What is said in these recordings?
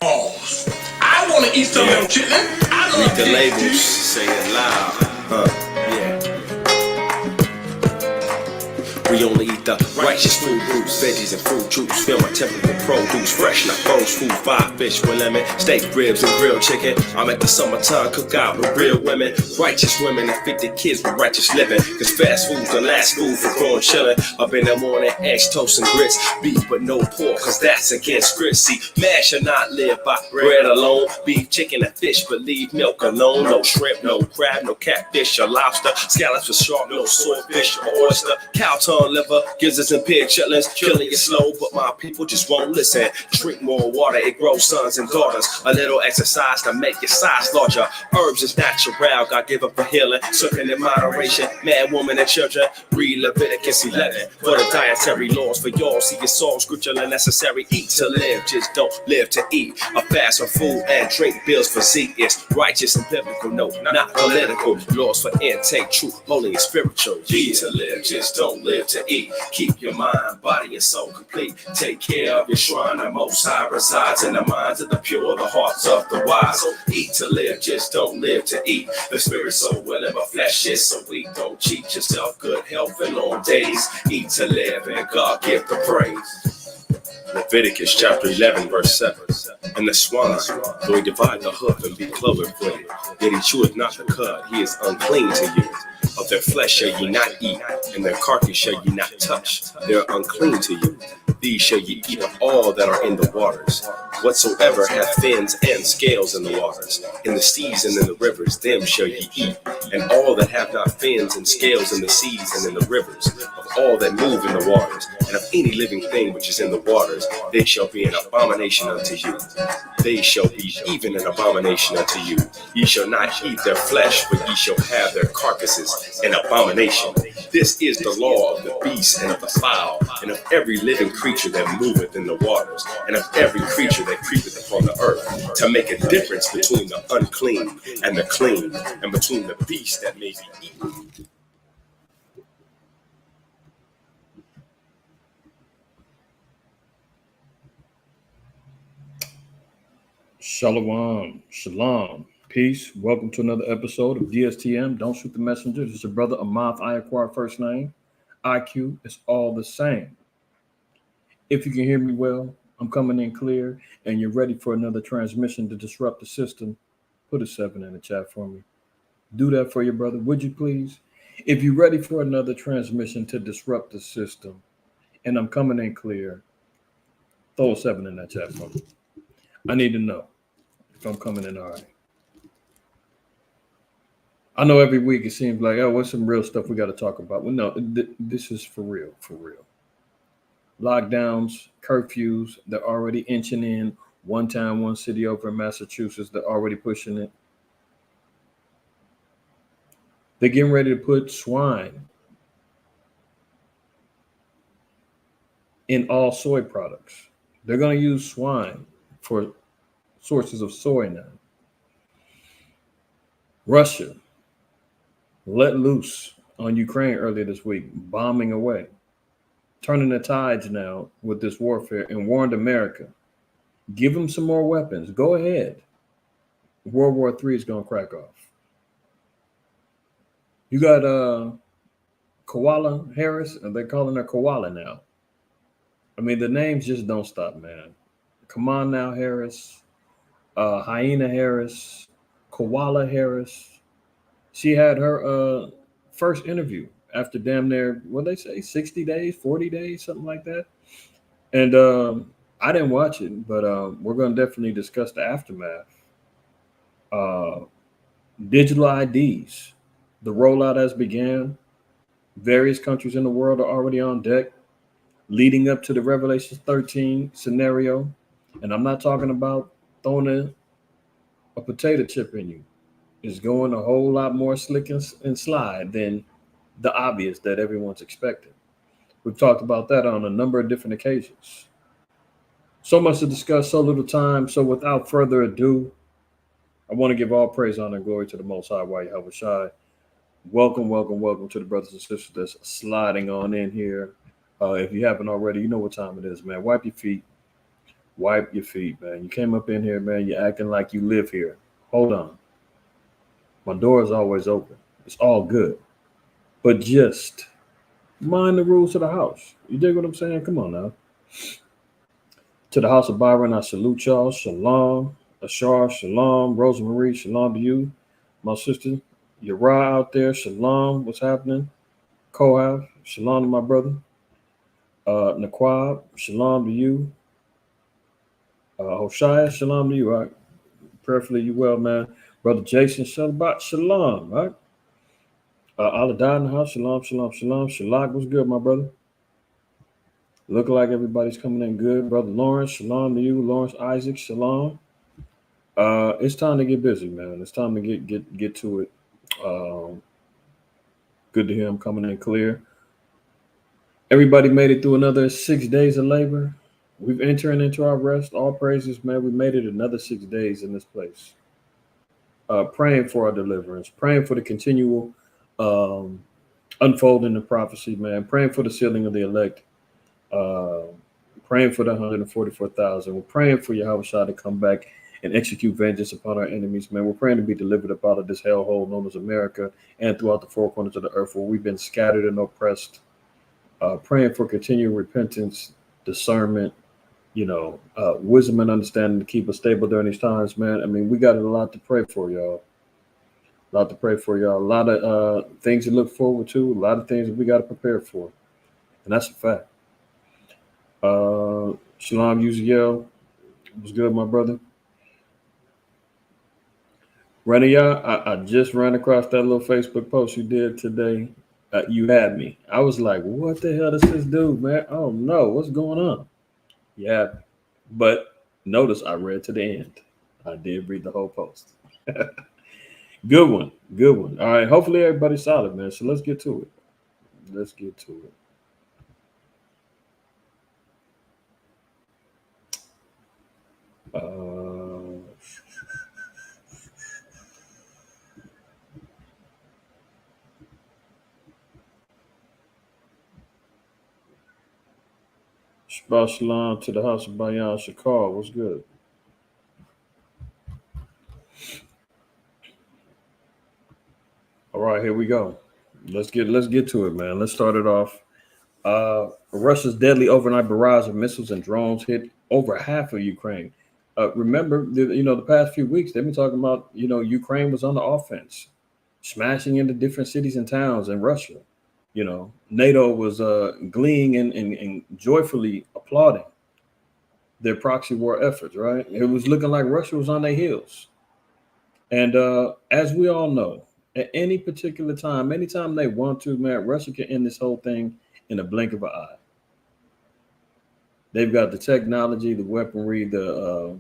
Balls. I want to eat some of them chitlin. I love Read the labels, chitlin. say it loud. Yeah. We only eat the righteous food groups, veggies and fruit juice. Fill my temple with produce, fresh, not froze food, fried fish with lemon, steak, ribs, and grilled chicken. I'm at the summertime cookout with real women, righteous women that feed their kids with righteous living. Cause fast food's the last food for growing chillin'. Up in the morning, eggs, toast, and grits, beef but no pork, cause that's against grits. See, man should not live by bread alone. Beef, chicken, and fish, but leave milk alone. No shrimp, no crab, no catfish or lobster, scallops for shark, no swordfish or oyster. Cow tongue, liver, gizzards and pig chitlins, killing you slow, but my people just won't listen. Drink more water, it grows sons and daughters. A little exercise to make your size larger. Herbs is natural, God give up for healing. Serving in moderation, man, woman, and children. Read Leviticus 11 for the dietary laws for y'all. See your soul, scripturally necessary. Eat to live, just don't live to eat. A fast for food and drink bills for Z. It's righteous and biblical, no, not political. Laws for intake, truth, holy and spiritual. Eat to live, just don't live to eat. Keep your mind, body, and soul complete. Take care of your shrine. The Most High resides in the minds of the pure, the hearts of the wise. So eat to live, just don't live to eat. The spirit so willing, but flesh is so weak. Don't cheat yourself. Good health and long days. Eat to live, and God give the praise. Leviticus chapter 11, verse 7. And the swine, though he divide the hoof and be cloven footed, yet he cheweth not the cud, he is unclean to you. Of their flesh shall ye not eat, and their carcass shall ye not touch. They are unclean to you. These shall ye eat of all that are in the waters. Whatsoever hath fins and scales in the waters, in the seas and in the rivers, them shall ye eat. And all that have not fins and scales in the seas and in the rivers, of all that move in the waters, and of any living thing which is in the waters, they shall be an abomination unto you. They shall be even an abomination unto you. Ye shall not eat their flesh, but ye shall have their carcasses an abomination. This is the law of the beast and of the fowl, and of every living creature that moveth in the waters, and of every creature that creepeth upon the earth, to make a difference between the unclean and the clean, and between the beast that may be eaten. Shalom, shalom, peace. Welcome to another episode of DSTM. Don't shoot the messenger. This is your brother IQAhmath. IQAhmath first name. IQ is all the same. If you can hear me well, I'm coming in clear, and you're ready for another transmission to disrupt the system. Put a 7 in the chat for me. Do that for your brother, would you please? If you're ready for another transmission to disrupt the system, and I'm coming in clear, throw a 7 in that chat for me. I need to know if I'm coming in all right. I know every week it seems like, oh, what's some real stuff we got to talk about? Well, no, this is for real, for real. Lockdowns, curfews, they're already inching in. One town, one city over in Massachusetts, they're already pushing it. They're getting ready to put swine in all soy products. They're going to use swine for sources of soy now. Russia let loose on Ukraine earlier this week, bombing away, turning the tides now with this warfare, and warned America, give them some more weapons. Go ahead. World War III is going to crack off. You got Koala Harris, and they're calling her Koala now. I mean, the names just don't stop, man. Come on now, Harris. Hyena Harris. Koala Harris. She had her first interview after damn near, what they say, 60 days, 40 days, something like that. And I didn't watch it, but we're going to definitely discuss the aftermath. Digital IDs. The rollout has began. Various countries in the world are already on deck, leading up to the Revelation 13 scenario. And I'm not talking about throwing a potato chip in you. It's going a whole lot more slick and slide than the obvious that everyone's expecting. We've talked about that on a number of different occasions. So much to discuss, so little time. So without further ado, I want to give all praise, honor, and glory to the Most High, Yahweh Shai. Welcome, welcome, welcome to the brothers and sisters that's sliding on in here. If you haven't already, you know what time it is, man. Wipe your feet, Wipe your feet, man. You came up in here, man. You're acting like you live here. Hold on. My door is always open. It's all good. But just mind the rules of the house. You dig what I'm saying? Come on now. To the house of Byron, I salute y'all. Shalom. Ashar, shalom. Rosemarie, shalom to you. My sister, Yara out there, shalom. What's happening? Kohav, shalom to my brother. Naquab, shalom to you. Hoshaya, shalom to you, right? Prayerfully you well, man. Brother Jason, shalom, shalom, right? Aladad in the house, shalom, shalom, shalom. Shalak, what's good, my brother? Look like everybody's coming in good. Brother Lawrence, shalom to you. Lawrence Isaac, shalom. It's time to get busy, man. It's time to get to it. Good to hear him coming in clear. Everybody made it through another 6 days of labor. We've entering into our rest. All praises, man. We made it another 6 days in this place. Praying for our deliverance, praying for the continual unfolding of prophecy, man. Praying for the sealing of the elect. Praying for the 144,000. We're praying for Yahweh to come back and execute vengeance upon our enemies, man. We're praying to be delivered up out of this hellhole known as America and throughout the four corners of the earth where we've been scattered and oppressed. Praying for continual repentance, discernment, wisdom and understanding to keep us stable during these times, man. I mean, we got a lot to pray for, y'all. A lot to pray for, y'all. A lot of things to look forward to. A lot of things that we got to prepare for. And that's a fact. Shalom Uziel. What's good, my brother? Rania, I just ran across that little Facebook post you did today. You had me. I was like, what the hell does this do, man? Oh, no. What's going on? Yeah. But notice I read to the end. I did read the whole post. Good one. Good one. All right. Hopefully everybody's solid, man. So let's get to it. Let's get to it. Shabbat shalom to the house of Bayan Shakar. What's good? All right, here we go. Let's get to it, man. Let's start it off. Russia's deadly overnight barrage of missiles and drones hit over half of Ukraine. Remember, the past few weeks they've been talking about, Ukraine was on the offense, smashing into different cities and towns in Russia. NATO was gleeing and joyfully applauding their proxy war efforts, right? It was looking like Russia was on their heels. And as we all know, at any particular time, anytime they want to, man, Russia can end this whole thing in a blink of an eye. They've got the technology, the weaponry, the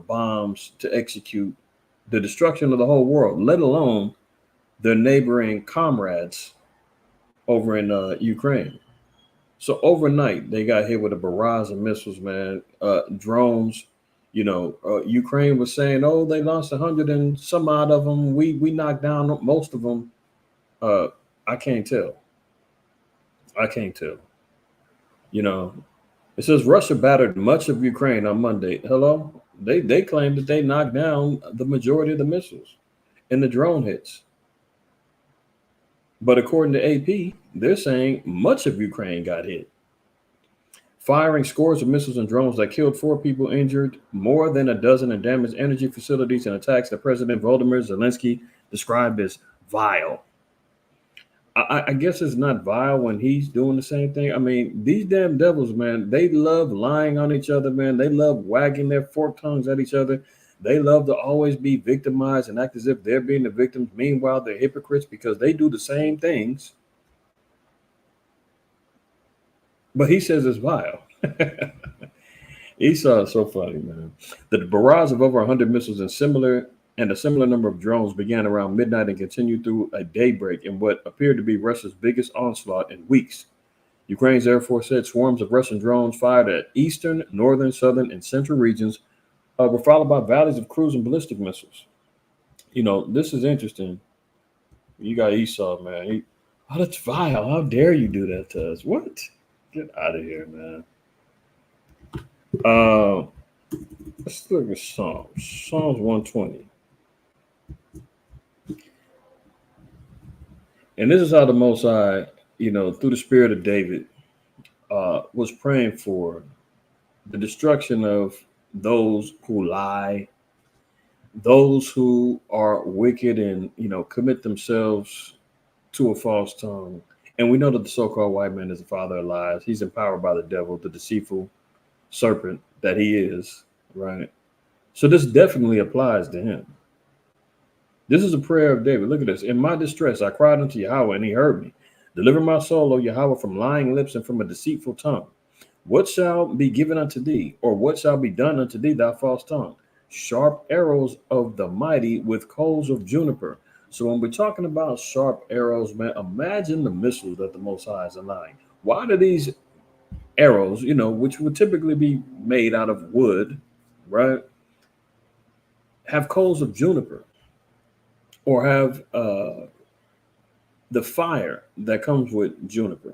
bombs to execute the destruction of the whole world, let alone their neighboring comrades over in Ukraine. So overnight, they got hit with a barrage of missiles, man, drones. Ukraine was saying, oh, they lost 100 and some odd of them. We knocked down most of them. I can't tell. It says Russia battered much of Ukraine on Monday. Hello? They claim that they knocked down the majority of the missiles and the drone hits. But according to AP, they're saying much of Ukraine got hit. Firing scores of missiles and drones that killed 4 people, injured more than a dozen, and damaged energy facilities and attacks that President Volodymyr Zelensky described as vile. I guess it's not vile when he's doing the same thing. I mean, these damn devils, man, they love lying on each other, man. They love wagging their forked tongues at each other. They love to always be victimized and act as if they're being the victims. Meanwhile, they're hypocrites because they do the same things. But he says it's vile. Esau is so funny, man. The barrage of over 100 missiles and a similar number of drones began around midnight and continued through a daybreak in what appeared to be Russia's biggest onslaught in weeks. Ukraine's Air Force said swarms of Russian drones fired at eastern, northern, southern, and central regions were followed by volleys of cruise and ballistic missiles. This is interesting. You got Esau, man. That's vile. How dare you do that to us? What? Get out of here, man. Uh, let's look at Psalms. Psalms 120. And this is how the Most High, through the spirit of David, was praying for the destruction of those who lie, those who are wicked and, commit themselves to a false tongue. And we know that the so-called white man is the father of lies. He's empowered by the devil, the deceitful serpent that he is, right? So this definitely applies to him. This is a prayer of David. Look at this. In my distress, I cried unto Yahweh, and he heard me. Deliver my soul, O Yahweh, from lying lips and from a deceitful tongue. What shall be given unto thee, or what shall be done unto thee, thou false tongue? Sharp arrows of the mighty with coals of juniper. So when we're talking about sharp arrows, man, imagine the missiles that the Most High is allowing. Why do these arrows, which would typically be made out of wood, right, have coals of juniper, or have the fire that comes with juniper?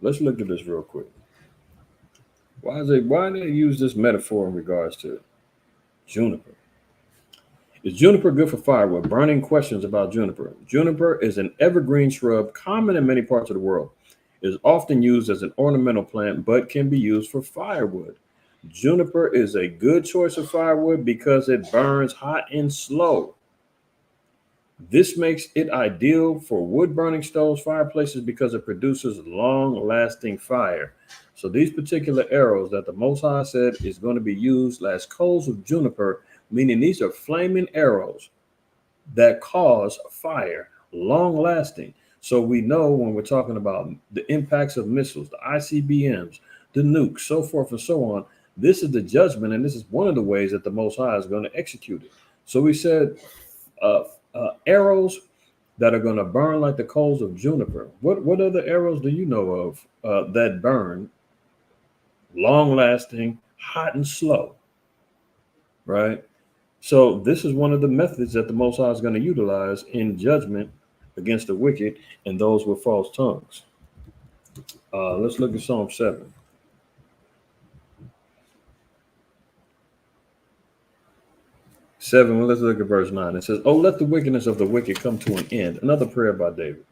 Let's look at this real quick. Why do they use this metaphor in regards to juniper? Is juniper good for firewood? Burning questions about juniper. Juniper is an evergreen shrub common in many parts of the world. It is often used as an ornamental plant, but can be used for firewood. Juniper is a good choice of firewood because it burns hot and slow. This makes it ideal for wood burning stoves, fireplaces, because it produces long lasting fire. So these particular arrows that the Most High said is going to be used as coals of juniper, meaning these are flaming arrows that cause fire, long lasting. So we know when we're talking about the impacts of missiles, the ICBMs, the nukes, so forth and so on, this is the judgment, and this is one of the ways that the Most High is going to execute it. So we said arrows that are going to burn like the coals of juniper. What other arrows do you know of that burn, long lasting, hot and slow, right? So this is one of the methods that the Most High is going to utilize in judgment against the wicked and those with false tongues. Let's look at Psalm 7. Well, let's look at verse 9. It says, "Oh, let the wickedness of the wicked come to an end." Another prayer by David.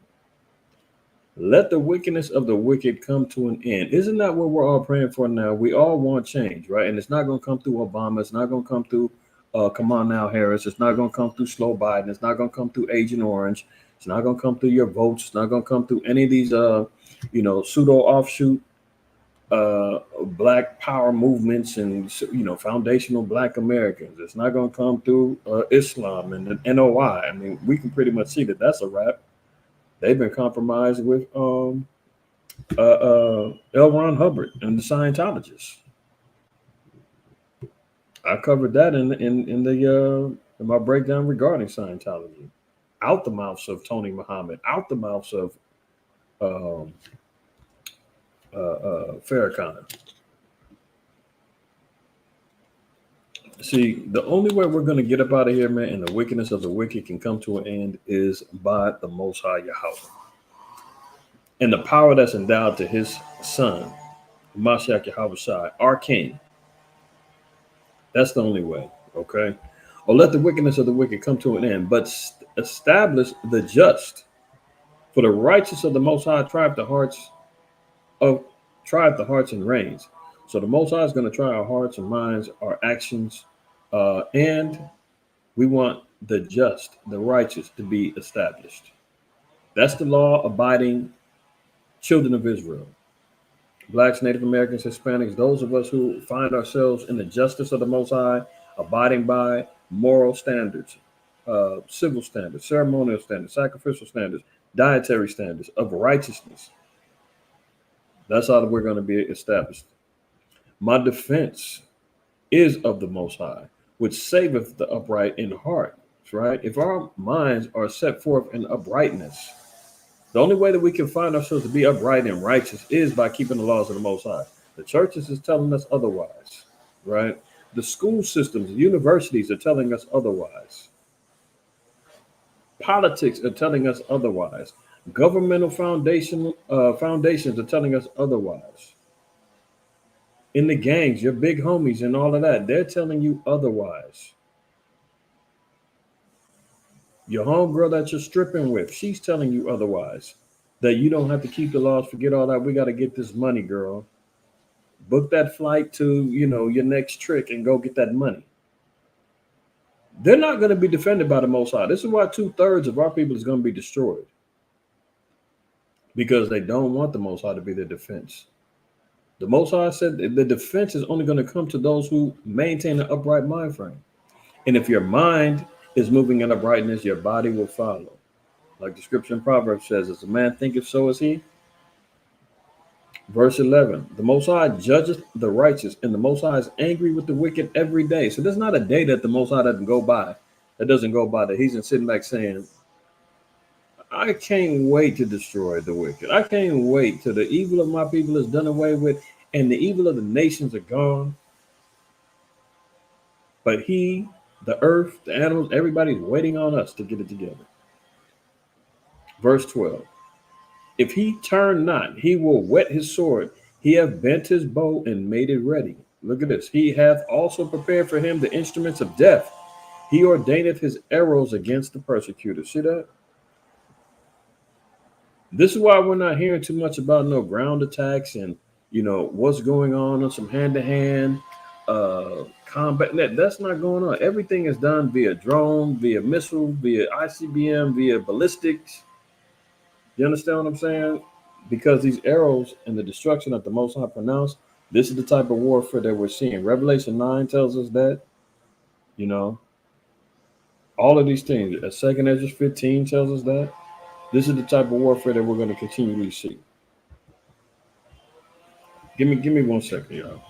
Let the wickedness of the wicked come to an end. Isn't that what we're all praying for now? We all want change, right? And it's not going to come through Obama. It's not going to come through come on now, Harris. It's not going to come through slow Biden. It's not going to come through Agent Orange. It's not going to come through your votes. It's not going to come through any of these, pseudo offshoot black power movements and, foundational black Americans. It's not going to come through Islam and the NOI. I mean, we can pretty much see that that's a wrap. They've been compromised with L. Ron Hubbard and the Scientologists. I covered that in my breakdown regarding Scientology. Out the mouths of Tony Muhammad, out the mouths of Farrakhan. See, the only way we're going to get up out of here, man, and the wickedness of the wicked can come to an end is by the Most High Yahweh. And the power that's endowed to his son, Mashiach Yahweh Shai, our king. That's the only way, okay? Or let the wickedness of the wicked come to an end, but establish the just. For the righteous of the Most High tried the hearts and reins. So the Most High is going to try our hearts and minds, our actions, and we want the just, the righteous, to be established. That's the law-abiding children of Israel. Blacks, Native Americans, Hispanics, those of us who find ourselves in the justice of the Most High, abiding by moral standards, civil standards, ceremonial standards, sacrificial standards, dietary standards of righteousness. That's how we're going to be established. My defense is of the Most High, which saveth the upright in heart, right? If our minds are set forth in uprightness, the only way that we can find ourselves to be upright and righteous is by keeping the laws of the Most High. The churches is telling us otherwise, right? The school systems, the universities are telling us otherwise. Politics are telling us otherwise. Governmental foundations are telling us otherwise. in the gangs, your big homies and all of that, they're telling you otherwise. Your homegirl that you're stripping with, she's telling you otherwise. That you don't have to keep the laws, forget all that. We got to get this money, girl. Book that flight to, your next trick and go get that money. They're not going to be defended by the Most High. This is why 2/3 of our people is going to be destroyed. Because they don't want the Most High to be their defense. The Most High said the defense is only going to come to those who maintain an upright mind frame. And if your mind is moving in uprightness, your body will follow. Like the scripture in Proverbs says, as a man thinketh, so is he. Verse 11, the Most High judgeth the righteous, and the Most High is angry with the wicked every day. So there's not a day that the Most High doesn't go by. That he's sitting back saying, I can't wait to destroy the wicked. I can't wait till the evil of my people is done away with and the evil of the nations are gone. But he, the earth, the animals, everybody's waiting on us to get it together. Verse 12. If he turn not, he will whet his sword. He hath bent his bow and made it ready. Look at this. He hath also prepared for him the instruments of death. He ordaineth his arrows against the persecutor. See that? This is why we're not hearing too much about no ground attacks and what's going on some hand-to-hand combat. That's not going on. Everything is done via drone, via missile, via ICBM, via ballistics. You understand what I'm saying? Because these arrows and the destruction that the Most High pronounced, this is the type of warfare that we're seeing. Revelation 9 tells us that, all of these things. 2 Ezra 15 tells us that. This is the type of warfare that we're going to continually see. Give me 1 second, y'all.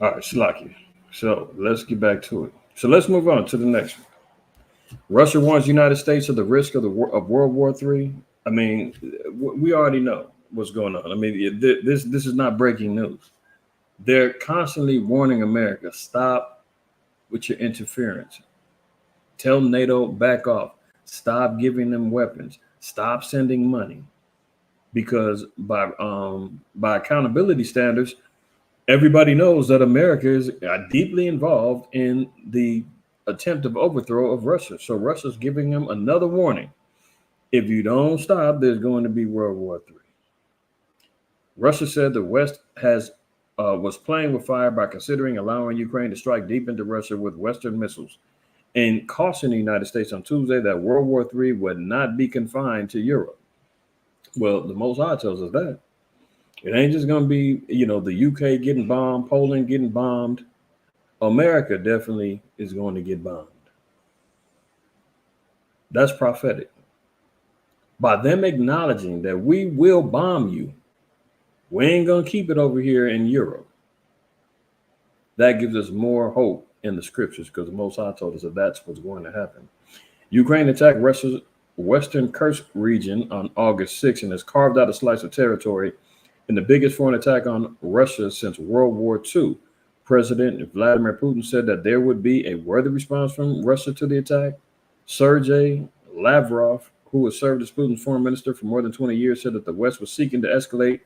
All right, Shlaki. So let's get back to it. So let's move on to the next one. Russia warns United States of the risk of World War III. I mean, we already know what's going on. I mean, this is not breaking news. They're constantly warning America, stop with your interference. Tell NATO, back off. Stop giving them weapons. Stop sending money. Because by accountability standards, everybody knows that America is deeply involved in the attempt of overthrow of Russia. So Russia's giving them another warning. If you don't stop, there's going to be World War III. Russia said the West was playing with fire by considering allowing Ukraine to strike deep into Russia with Western missiles and cautioning the United States on Tuesday that World War III would not be confined to Europe. Well, the Most High tells us that. It ain't just going to be, the UK getting bombed, Poland getting bombed. America definitely is going to get bombed. That's prophetic. By them acknowledging that we will bomb you, we ain't going to keep it over here in Europe. That gives us more hope in the scriptures because the Most High told us that that's what's going to happen. Ukraine attacked Russia's western Kursk region on August 6th and has carved out a slice of territory in the biggest foreign attack on Russia since World War II. President Vladimir Putin said that there would be a worthy response from Russia to the attack. Sergei Lavrov, who has served as Putin's foreign minister for more than 20 years, said that the West was seeking to escalate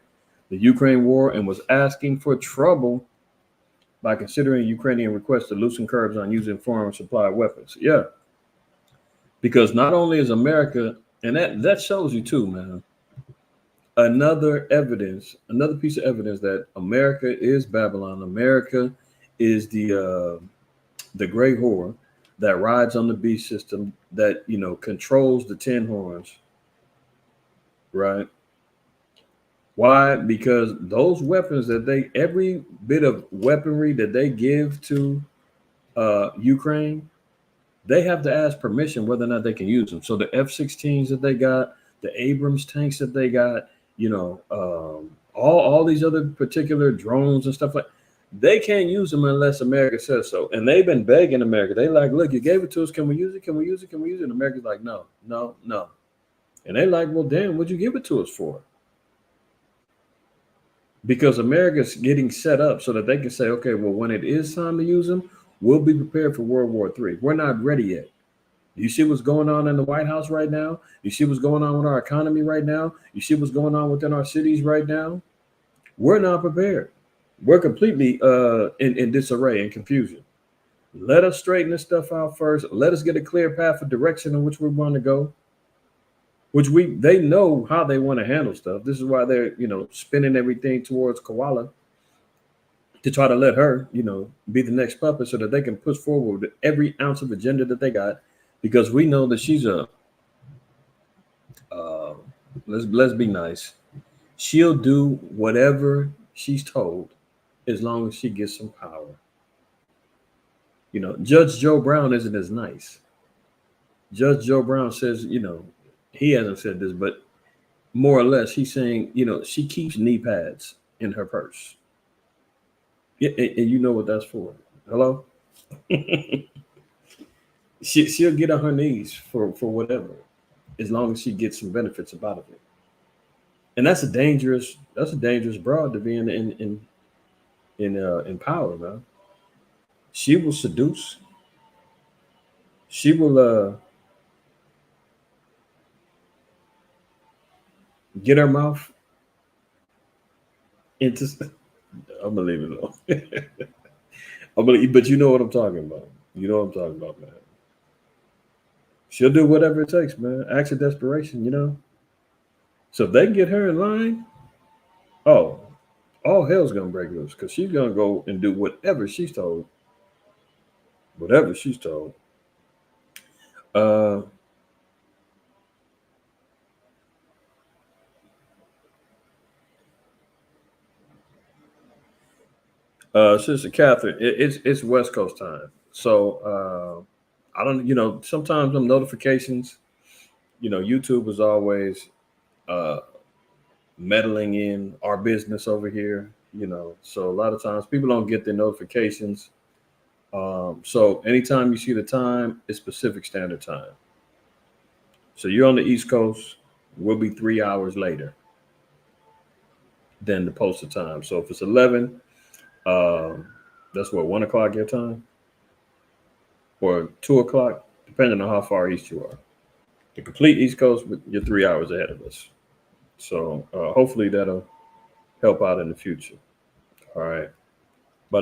the Ukraine war and was asking for trouble by considering Ukrainian requests to loosen curbs on using foreign supply weapons. Yeah. Because not only is America, and that shows you too, man, another piece of evidence that America is Babylon. America is the great whore that rides on the beast system that, controls the 10 horns, right? Why? Because those weapons every bit of weaponry that they give to Ukraine, they have to ask permission whether or not they can use them. So the F-16s that they got, the Abrams tanks that they got, all these other particular drones and stuff like. They can't use them unless America says so. And they've been begging America. They like, look, you gave it to us. Can we use it? Can we use it? Can we use it? And America's like, no, no, no. And they like, well, damn, what'd you give it to us for? Because America's getting set up so that they can say, okay, well, when it is time to use them, we'll be prepared for World War III. We're not ready yet. You see what's going on in the White House right now? You see what's going on with our economy right now? You see what's going on within our cities right now? We're not prepared. We're completely in disarray and confusion. Let us straighten this stuff out first. Let us get a clear path of direction in which we want to go. They know how they want to handle stuff. This is why they're spinning everything towards Koala to try to let her be the next puppet so that they can push forward with every ounce of agenda that they got, because we know that she's a let's be nice. She'll do whatever she's told as long as she gets some power. Judge Joe Brown isn't as nice. Judge Joe Brown says, he hasn't said this, but more or less he's saying, she keeps knee pads in her purse. Yeah, and you know what that's for. Hello? She'll get on her knees for whatever, as long as she gets some benefits out of it. And that's a dangerous broad to be in power, man. She will seduce. She will get her mouth into. I'm gonna leave it alone. But you know what I'm talking about. You know what I'm talking about, man. She'll do whatever it takes, man. Acts of desperation, So if they can get her in line, all hell's gonna break loose, because she's gonna go and do whatever she's told. Whatever she's told. Sister Catherine, it's West Coast time. So I don't, sometimes them notifications, YouTube is always meddling in our business over here, so a lot of times people don't get their notifications. So anytime you see the time, it's Pacific Standard Time. So you're on the East Coast, we'll be 3 hours later than the posted time. So if it's 11, that's what, 1 o'clock your time? Or 2 o'clock, depending on how far east you are. The complete East Coast, you're 3 hours ahead of us. So hopefully that'll help out in the future. All right. But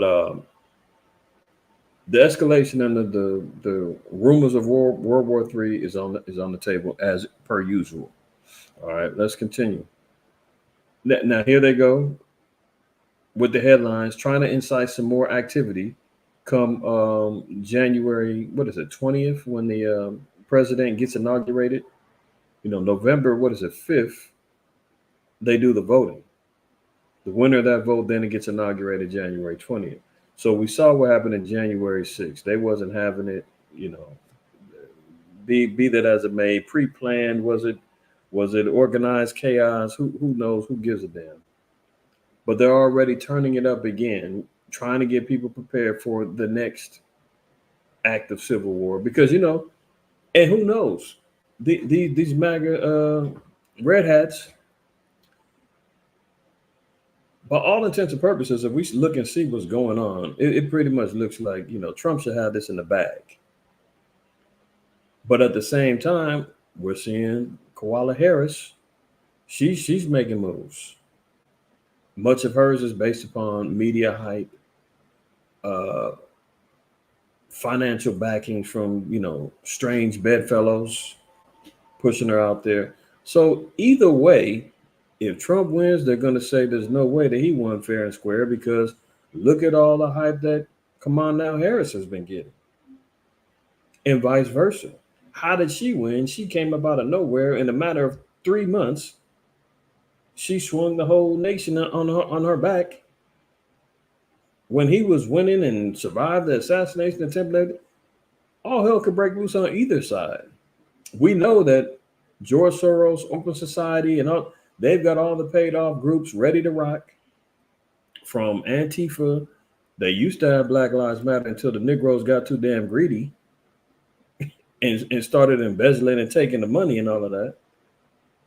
the escalation and the rumors of World War III is on the table as per usual. All right, let's continue. Now here they go with the headlines, trying to incite some more activity come January, 20th, when the president gets inaugurated. November, 5th, they do the voting. The winner of that vote then it gets inaugurated January 20th. So we saw what happened in January 6th. They wasn't having it, be that as it may, pre-planned. Was it organized chaos? Who knows? Who gives a damn? But they're already turning it up again, trying to get people prepared for the next act of civil war. Because, and who knows? These MAGA red hats, by all intents and purposes, if we look and see what's going on, it pretty much looks like, Trump should have this in the bag. But at the same time, we're seeing Kamala Harris. She's making moves. Much of hers is based upon media hype, financial backing from, strange bedfellows pushing her out there. So either way, if Trump wins, they're going to say there's no way that he won fair and square, because look at all the hype that Kamala Harris has been getting, and vice versa. How did she win? She came up out of nowhere. In a matter of 3 months, she swung the whole nation on her back. When he was winning and survived the assassination attempt, all hell could break loose on either side. We know that George Soros, Open Society, and all, They've got all the paid off groups ready to rock from Antifa. They used to have Black Lives Matter until the Negroes got too damn greedy and started embezzling and taking the money and all of that.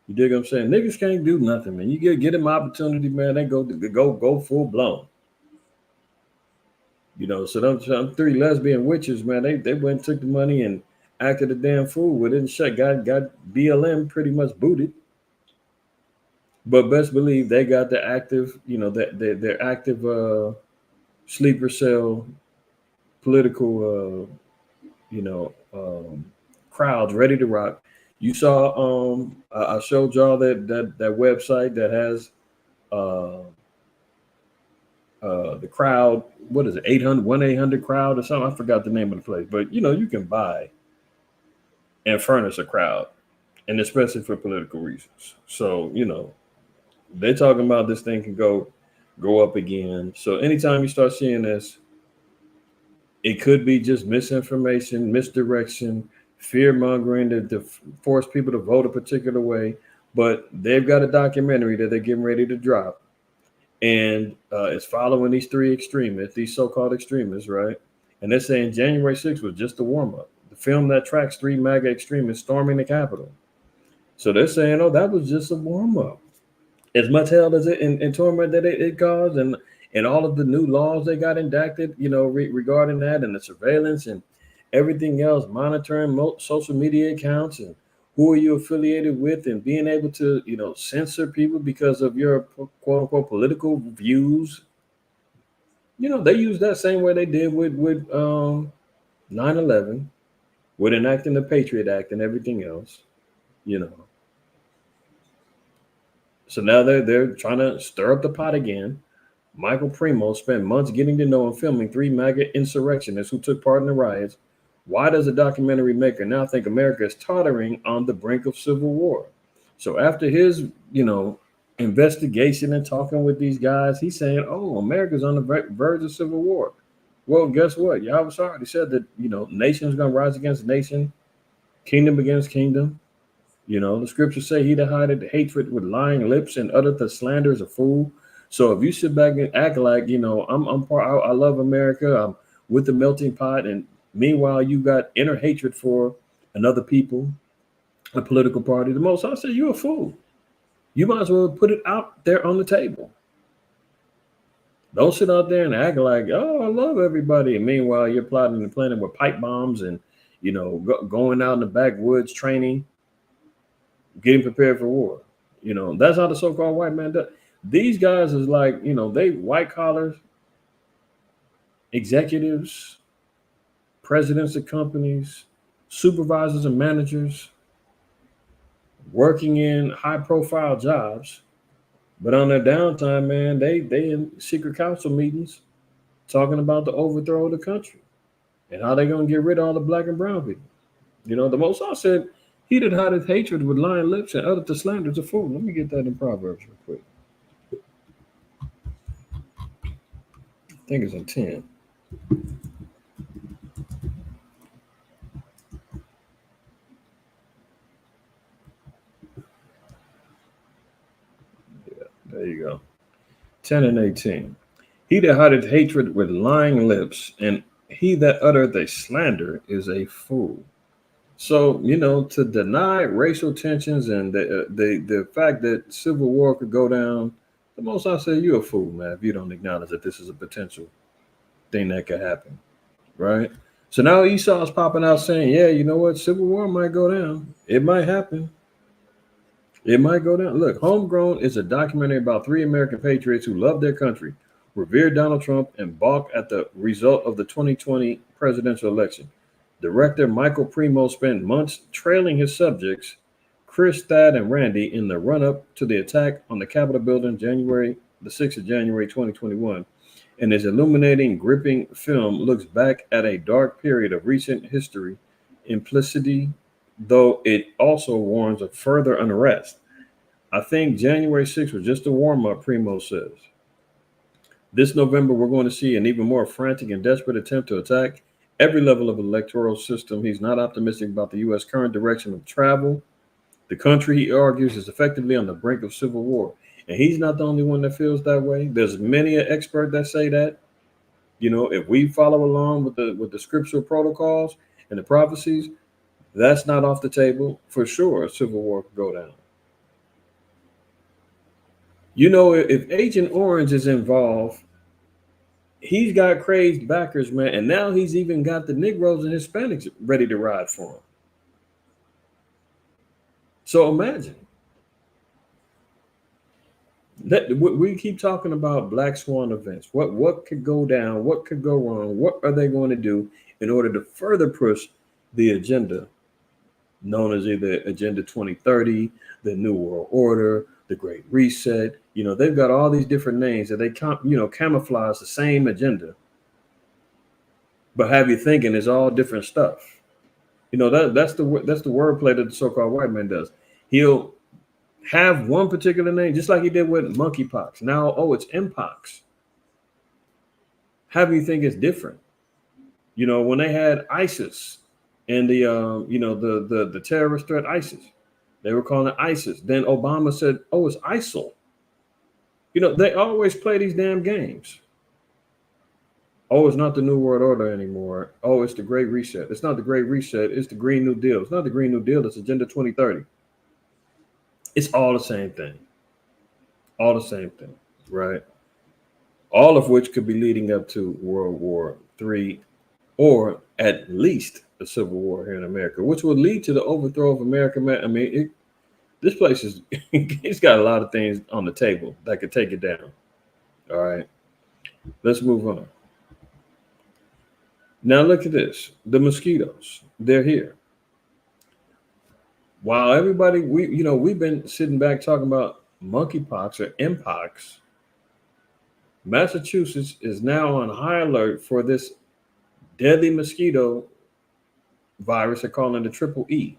You dig what I'm saying? Niggas can't do nothing, man. You get them opportunity, man. They go full blown. So them three lesbian witches, man, they went and took the money and acted a damn fool with it and shut got BLM pretty much booted. But best believe they got the active, that their active sleeper cell political crowds ready to rock. You saw I showed y'all that website that has the crowd, what is it, 800 crowd or something? I forgot the name of the place, but you can buy and furnish a crowd, and especially for political reasons. So they're talking about this thing can go up again. So anytime you start seeing this, it could be just misinformation, misdirection, fear mongering to force people to vote a particular way. But they've got a documentary that they're getting ready to drop. And it's following these three extremists, these so-called extremists, right? And they're saying January 6th was just a warm-up. The film that tracks three MAGA extremists storming the Capitol. So they're saying, oh, that was just a warm-up. As much hell as it and torment that it caused, and all of the new laws they got enacted, regarding that, and the surveillance and everything else, monitoring social media accounts and who are you affiliated with, and being able to, censor people because of your quote unquote political views. They use that same way they did with 9/11, with enacting the Patriot Act and everything else. So now they're trying to stir up the pot again. Michael Primo spent months getting to know and filming three MAGA insurrectionists who took part in the riots. Why does a documentary maker now think America is tottering on the brink of civil war? So after his, investigation and talking with these guys, he's saying, oh, America's on the verge of civil war. Well, guess what? Yahweh already said that, nation's going to rise against nation, kingdom against kingdom. The scriptures say he that hideth hatred with lying lips and uttereth the slander is a fool. So if you sit back and act like, I'm part, I love America, I'm with the melting pot, and meanwhile you got inner hatred for another people, a political party, the most I say you're a fool. You might as well put it out there on the table. Don't sit out there and act like, oh, I love everybody, and meanwhile you're plotting and planning with pipe bombs and going out in the backwoods training, getting prepared for war. That's how the so-called white man does. These guys is like, they white collars, executives, presidents of companies, supervisors and managers, working in high-profile jobs, but on their downtime, man, they in secret council meetings talking about the overthrow of the country and how they're gonna get rid of all the black and brown people. The Most High said, he that hideth hatred with lying lips and uttereth the slander is a fool. Let me get that in Proverbs real quick. I think it's in 10. Yeah, there you go. 10 and 18. He that hideth hatred with lying lips and he that uttereth a slander is a fool. So, to deny racial tensions and the fact that civil war could go down, the Most I say you're a fool, man, if you don't acknowledge that this is a potential thing that could happen, right? So now Esau's popping out saying, yeah, you know what? Civil war might go down. It might happen. It might go down. Look, Homegrown is a documentary about three American patriots who love their country, revere Donald Trump, and balk at the result of the 2020 presidential election. Director Michael Primo spent months trailing his subjects, Chris, Thad, and Randy, in the run-up to the attack on the Capitol building the 6th of January 2021. And his illuminating, gripping film looks back at a dark period of recent history, implicitly, though it also warns of further unrest. I think January 6th was just a warm-up, Primo says. This November, we're going to see an even more frantic and desperate attempt to attack every level of the electoral system. He's not optimistic about the U.S. current direction of travel. The country, he argues, is effectively on the brink of civil war. And he's not the only one that feels that way. There's many an expert that say that. You know, if we follow along with the scriptural protocols and the prophecies, that's not off the table for sure. A civil war could go down. You know, if Agent Orange is involved, he's got crazed backers, man, and now he's even got the Negroes and Hispanics ready to ride for him. So imagine that we keep talking about black swan events. What could go down? What could go wrong? What are they going to do in order to further push the agenda known as either Agenda 2030, the New World Order, the Great Reset? You know, they've got all these different names that they camouflage the same agenda, but have you thinking it's all different stuff. You know, that's the wordplay that the so-called white man does. He'll have one particular name, just like he did with monkeypox. Now, oh, it's mpox. Have you think it's different? You know, when they had ISIS and the the terrorist threat ISIS, they were calling it ISIS. Then Obama said, oh, it's ISIL. You know, they always play these damn games. Oh, it's not the New World Order anymore. Oh, it's the Great Reset. It's not the Great Reset. It's the Green New Deal. It's not the Green New Deal. It's Agenda 2030. It's all the same thing. All the same thing, right? All of which could be leading up to World War III, or at least a civil war here in America, which would lead to the overthrow of America. Man, I mean, this place is it's got a lot of things on the table that could take it down. All right, let's move on. Now look at this. The mosquitoes, they're here. While everybody, we've been sitting back talking about monkeypox or mpox, Massachusetts is now on high alert for this deadly mosquito virus. They're calling the triple E.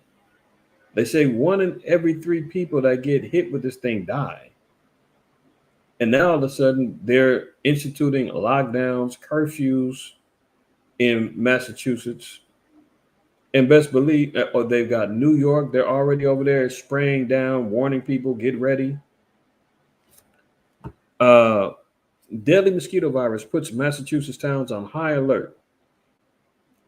They say 1 in every 3 people that get hit with this thing die. And now all of a sudden they're instituting lockdowns, curfews in Massachusetts. And best believe, or they've got New York. They're already over there spraying down, warning people, get ready. Deadly mosquito virus puts Massachusetts towns on high alert.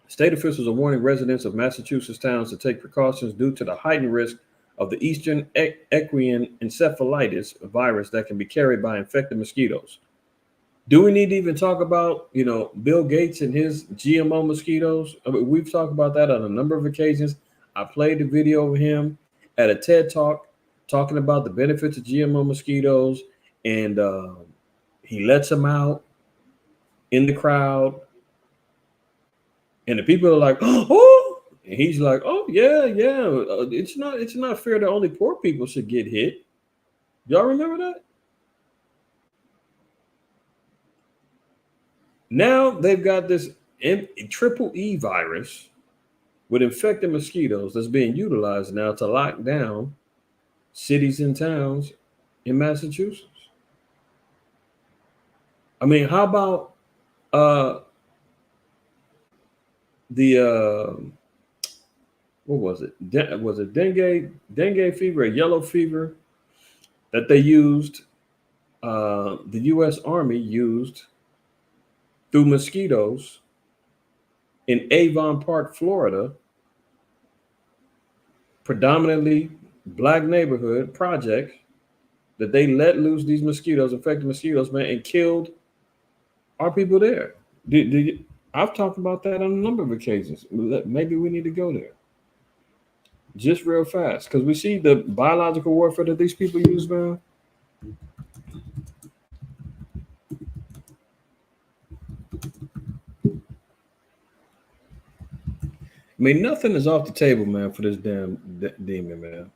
State officials are warning residents of Massachusetts towns to take precautions due to the heightened risk of the Eastern equine encephalitis virus that can be carried by infected mosquitoes. Do we need to even talk about, Bill Gates and his GMO mosquitoes? I mean, we've talked about that on a number of occasions. I played the video of him at a TED Talk talking about the benefits of GMO mosquitoes, and he lets them out in the crowd, and the people are like, "Oh," and he's like, "Oh yeah. It's not fair that only poor people should get hit." Y'all remember that? Now they've got this triple E virus with infected mosquitoes that's being utilized now to lock down cities and towns in Massachusetts. I mean, how about what was it? Was it dengue fever, yellow fever that they used? The U.S. Army used through mosquitoes in Avon Park, Florida, predominantly black neighborhood project, that they let loose these mosquitoes, infected mosquitoes, man, and killed our people there. I've talked about that on a number of occasions. Maybe we need to go there just real fast, because we see the biological warfare that these people use, man. I mean, nothing is off the table, man, for this damn demon, man.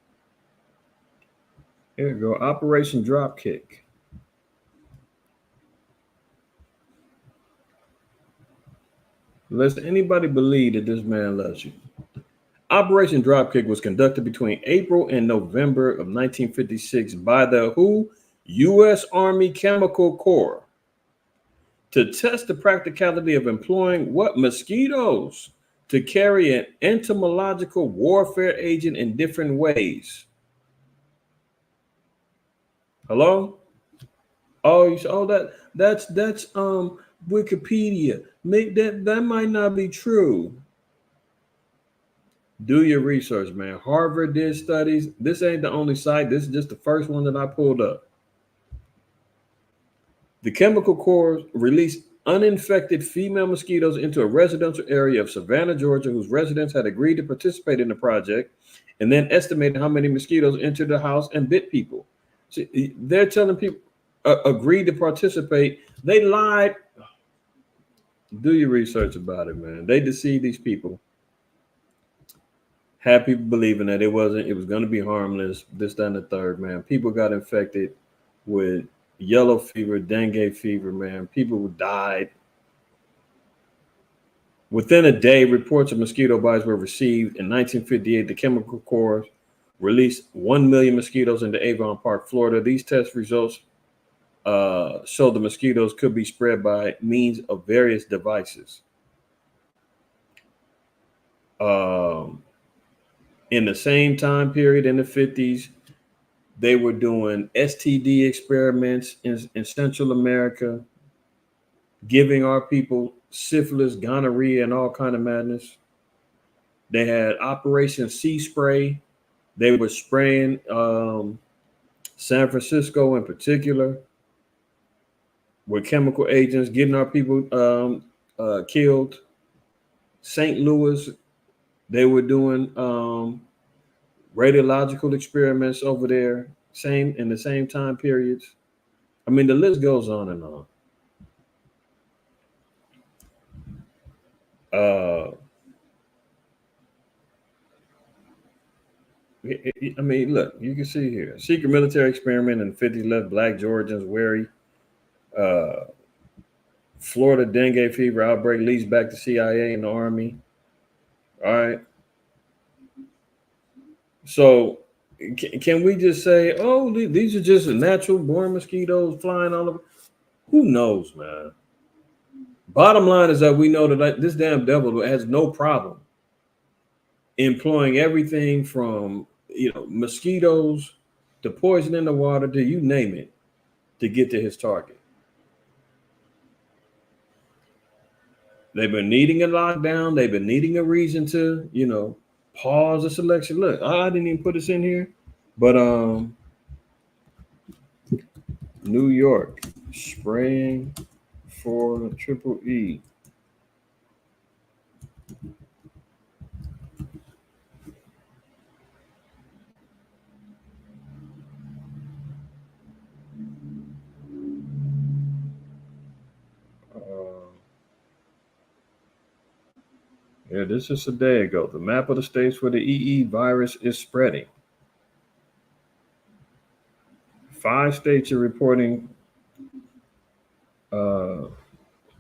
Here we go. Operation Dropkick. Lest anybody believe that this man loves you. Operation Dropkick was conducted between April and November of 1956 by the who? U.S. Army Chemical Corps to test the practicality of employing what? Mosquitoes to carry an entomological warfare agent in different ways. Hello? Oh, that's Wikipedia. Make that might not be true. Do your research, man. Harvard did studies. This ain't the only site. This is just the first one that I pulled up. The Chemical Corps released uninfected female mosquitoes into a residential area of Savannah, Georgia, whose residents had agreed to participate in the project, and then estimated how many mosquitoes entered the house and bit people. See, they're telling people agreed to participate. They lied. Do your research about it, man. They deceived these people. Had people believing that it was going to be harmless, this, that, and the third, man. People got infected with yellow fever, dengue fever, man. People died. Within a day, reports of mosquito bites were received. In 1958, the Chemical Corps released 1 million mosquitoes into Avon Park, Florida. These test results showed the mosquitoes could be spread by means of various devices. In the same time period in the 50s, they were doing STD experiments in Central America, giving our people syphilis, gonorrhea, and all kind of madness. They had Operation Sea Spray. They were spraying San Francisco in particular with chemical agents, getting our people killed. St. Louis, they were doing radiological experiments over there, same in the same time periods. I mean, the list goes on and on. I mean, look, you can see here. Secret military experiment in the 50s left black Georgians wary. Florida dengue fever outbreak leads back to CIA and the Army. All right. So can we just say, oh, these are just natural born mosquitoes flying all over? Who knows, man? Bottom line is that we know that this damn devil has no problem employing everything from mosquitoes to poison in the water to you name it to get to his target. They've been needing a lockdown. They've been needing a reason to, pause the selection. Look, I didn't even put this in here, but New York spraying for triple E. Yeah, this is a day ago. The map of the states where the EE virus is spreading. 5 states are reporting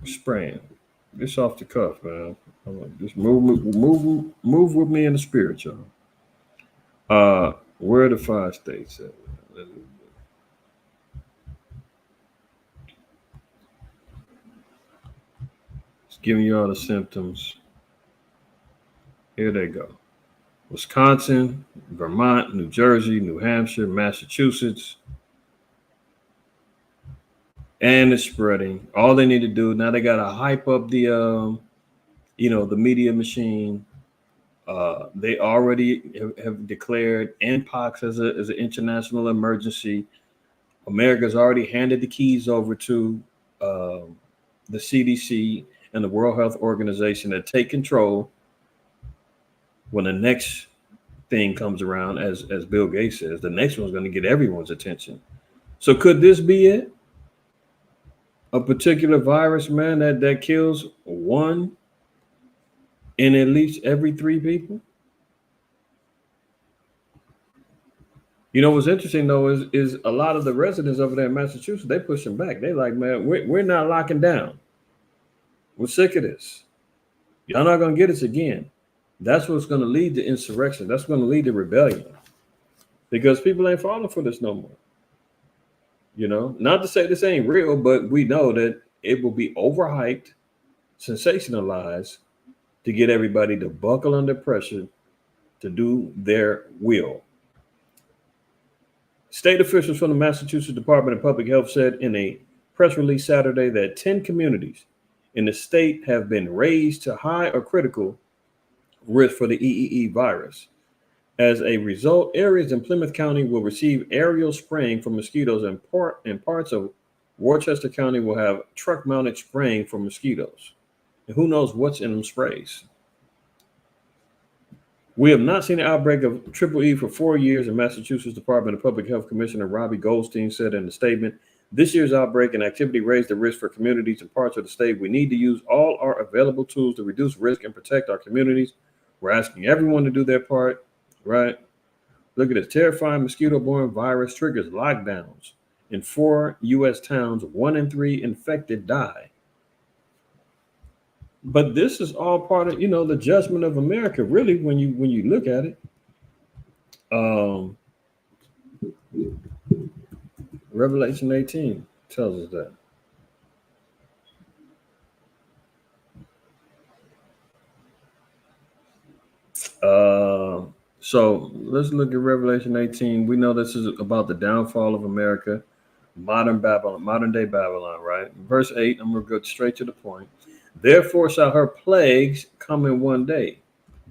spraying. This off the cuff, man. Just move with me in the spirit, y'all. Where are the 5 states at? It's giving you all the symptoms. Here they go. Wisconsin, Vermont, New Jersey, New Hampshire, Massachusetts. And it's spreading. All they need to do now, they got to hype up the media machine. They already have declared Mpox as an international emergency. America's already handed the keys over to the CDC and the World Health Organization to take control when the next thing comes around. As Bill Gates says, the next one's going to get everyone's attention. So could this be it? A particular virus, man, that kills 1 in at least every 3 people? What's interesting though is a lot of the residents over there in Massachusetts, they pushing back. They like, man, we're not locking down. We're sick of this. Y'all not gonna get us again. That's what's gonna lead to insurrection. That's gonna lead to rebellion. Because people ain't falling for this no more. Not to say this ain't real, but we know that it will be overhyped, sensationalized to get everybody to buckle under pressure to do their will. State officials from the Massachusetts Department of Public Health said in a press release Saturday that 10 communities in the state have been raised to high or critical risk for the EEE virus. As a result, areas in Plymouth County will receive aerial spraying for mosquitoes, and parts of Worcester County will have truck-mounted spraying for mosquitoes. And who knows what's in them sprays? We have not seen an outbreak of Triple E for 4 years, and Massachusetts Department of Public Health Commissioner Robbie Goldstein said in a statement, "This year's outbreak and activity raised the risk for communities and parts of the state. We need to use all our available tools to reduce risk and protect our communities. We're asking everyone to do their part." Right? Look at this. Terrifying mosquito-borne virus triggers lockdowns. In 4 U.S. towns, 1 in 3 infected die. But this is all part of, the judgment of America, really, when you look at it. Revelation 18 tells us that. So let's look at Revelation 18. We know this is about the downfall of America, modern day Babylon, right? Verse 8, I'm going to go straight to the point. Therefore shall her plagues come in one day,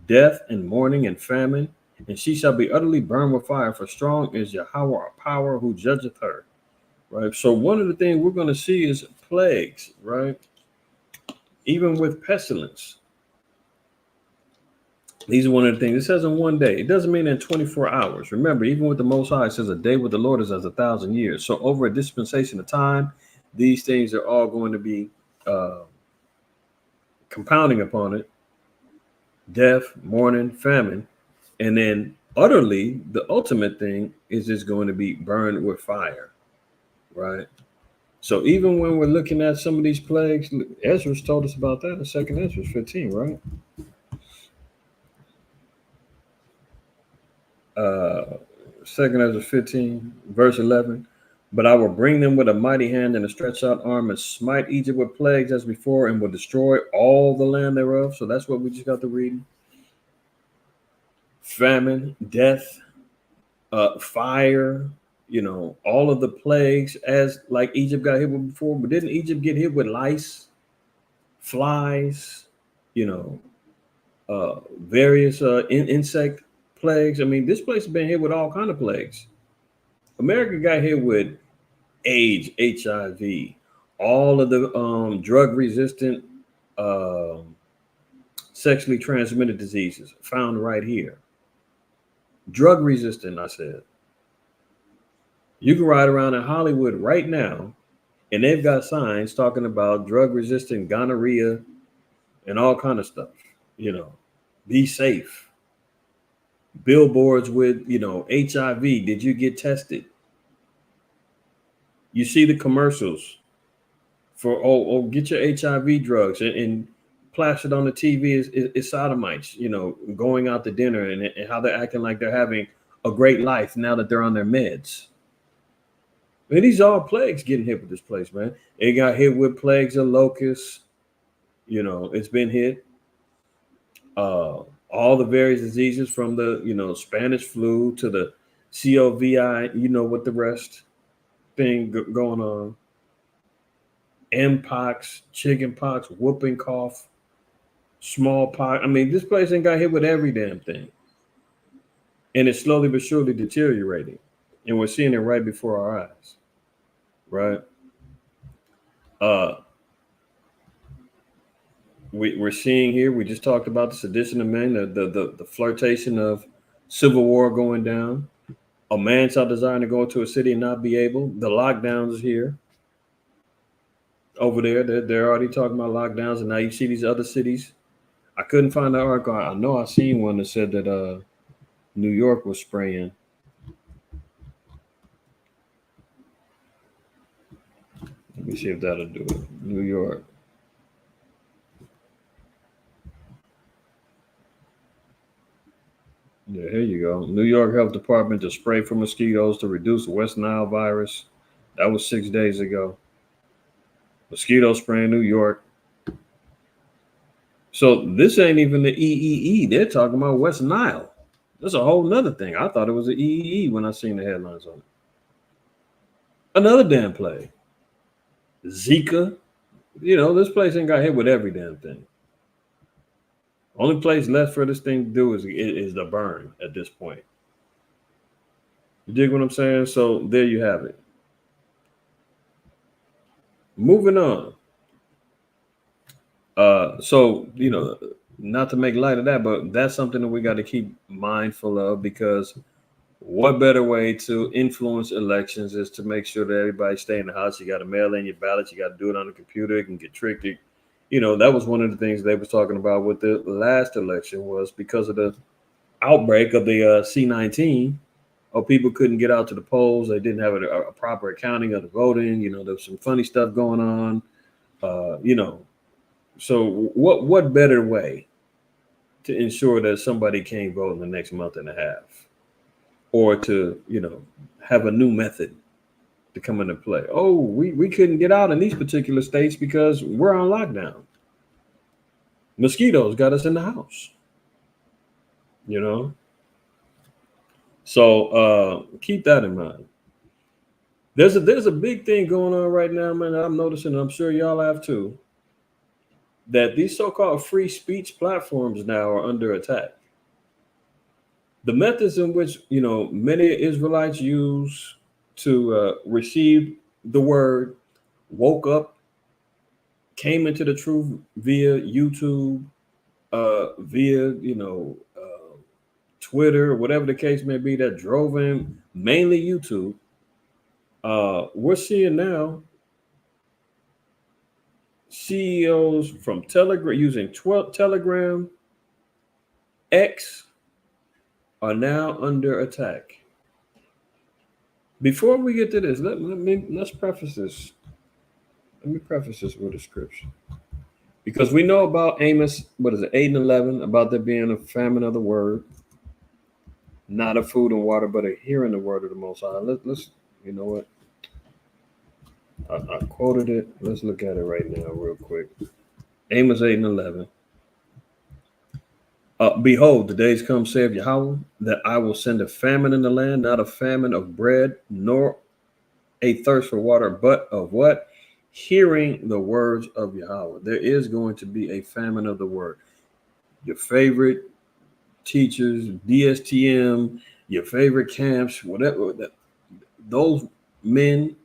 death and mourning and famine, and she shall be utterly burned with fire, for strong is Yahweh our power who judgeth her. Right? So one of the things we're going to see is plagues, right? Even with pestilence. These are one of the things. It says in one day. It doesn't mean in 24 hours. Remember, even with the Most High, it says a day with the Lord is as 1,000 years. So over a dispensation of time, these things are all going to be compounding upon it. Death, mourning, famine. And then utterly, the ultimate thing is just going to be burned with fire. Right? So even when we're looking at some of these plagues, Ezra's told us about that in 2nd Ezra 15, right? Second Ezra 15, verse 11. But I will bring them with a mighty hand and a stretched out arm and smite Egypt with plagues as before, and will destroy all the land thereof. So that's what we just got to read. Famine, death, fire, all of the plagues as like Egypt got hit with before. But didn't Egypt get hit with lice, flies, various insect plagues? I mean, this place has been hit with all kind of plagues. America got hit with AIDS, HIV, all of the drug-resistant sexually transmitted diseases found right here. Drug-resistant, I said. You can ride around in Hollywood right now, and they've got signs talking about drug-resistant gonorrhea and all kind of stuff. Be safe. Billboards with, HIV. Did you get tested? You see the commercials for, get your HIV drugs and plastered on the TV is sodomites, going out to dinner and how they're acting like they're having a great life now that they're on their meds. I mean, these are all plagues getting hit with this place, man. It got hit with plagues of locusts. It's been hit. All the various diseases from the, Spanish flu to the COVID, with the rest thing going on. Mpox, chickenpox, whooping cough, smallpox. I mean, this place ain't got hit with every damn thing. And it's slowly but surely deteriorating. And we're seeing it right before our eyes. Right? We're seeing here, we just talked about the sedition of men, the flirtation of civil war going down. A man shall desire to go into a city and not be able. The lockdowns is here. Over there, they're already talking about lockdowns, and now you see these other cities. I couldn't find the article. I know I seen one that said that New York was spraying. Let me see if that'll do it. New York. Yeah, here you go. New York Health Department to spray for mosquitoes to reduce West Nile virus. That was 6 days ago. Mosquito spray in New York. So this ain't even the EEE. They're talking about West Nile. That's a whole nother thing. I thought it was the EEE when I seen the headlines on it. Another damn plague. Zika. This place ain't got hit with every damn thing. Only place left for this thing to do is the burn at this point. You dig what I'm saying? So there you have it. Moving on. So not to make light of that, but that's something that we got to keep mindful of, because what better way to influence elections is to make sure that everybody stay in the house. You got to mail in your ballots. You got to do it on the computer. It can get tricky. That was one of the things they was talking about with the last election, was because of the outbreak of the C-19, or people couldn't get out to the polls. They didn't have a proper accounting of the voting. There was some funny stuff going on. So what better way to ensure that somebody can't vote in the next month and a half, or to have a new method to come into play? Oh, we couldn't get out in these particular states because we're on lockdown. Mosquitoes got us in the house. So keep that in mind. There's a big thing going on right now, man. I'm noticing, and I'm sure y'all have too, that these so-called free speech platforms now are under attack. The methods in which many Israelites use to receive the word, woke up, came into the truth via YouTube, via Twitter, whatever the case may be, that drove in mainly YouTube. We're seeing now CEOs from Telegram using Telegram, X, are now under attack. Before we get to this, let's preface this. Let me preface this with a scripture, because we know about Amos, 8:11, about there being a famine of the word, not of food and water, but of hearing the word of the Most High. Let's you know what? I quoted it. Let's look at it right now, real quick. Amos 8:11. Behold, the days come, saith Yahweh, that I will send a famine in the land, not a famine of bread, nor a thirst for water, but of what? Hearing the words of Yahweh. There is going to be a famine of the word. Your favorite teachers, DSTM, your favorite camps, whatever, those men,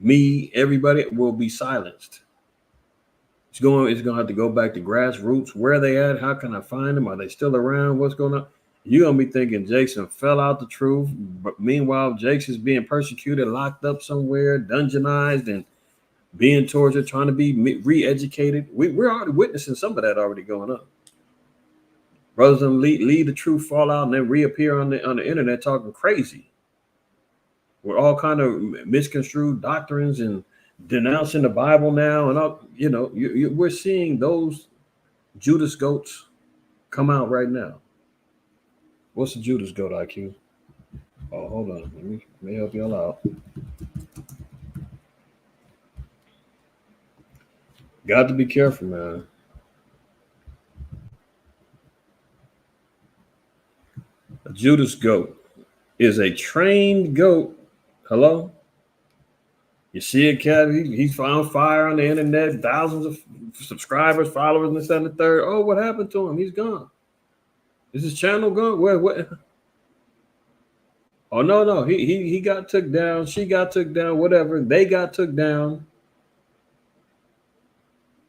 me, everybody will be silenced. It's going to have to go back to grassroots. Where are they at? How can I find them? Are they still around? What's going on? You're going to be thinking Jason fell out the truth. But meanwhile, Jason's being persecuted, locked up somewhere, dungeonized, and being tortured, trying to be re-educated. We're already witnessing some of that already going on. Brothers them leave the truth, fall out, and then reappear on the internet talking crazy. We're all kind of misconstrued doctrines and denouncing the Bible now, and all, we're seeing those Judas goats come out right now. What's the Judas goat, IQ? Oh, hold on. Let me help y'all out. Got to be careful, man. A Judas goat is a trained goat. Hello? You see a cat, he's on fire on the internet, thousands of subscribers, followers, and this and the third. Oh, what happened to him? He's gone. Is his channel gone? What? Oh, no. He got took down. She got took down, whatever. They got took down,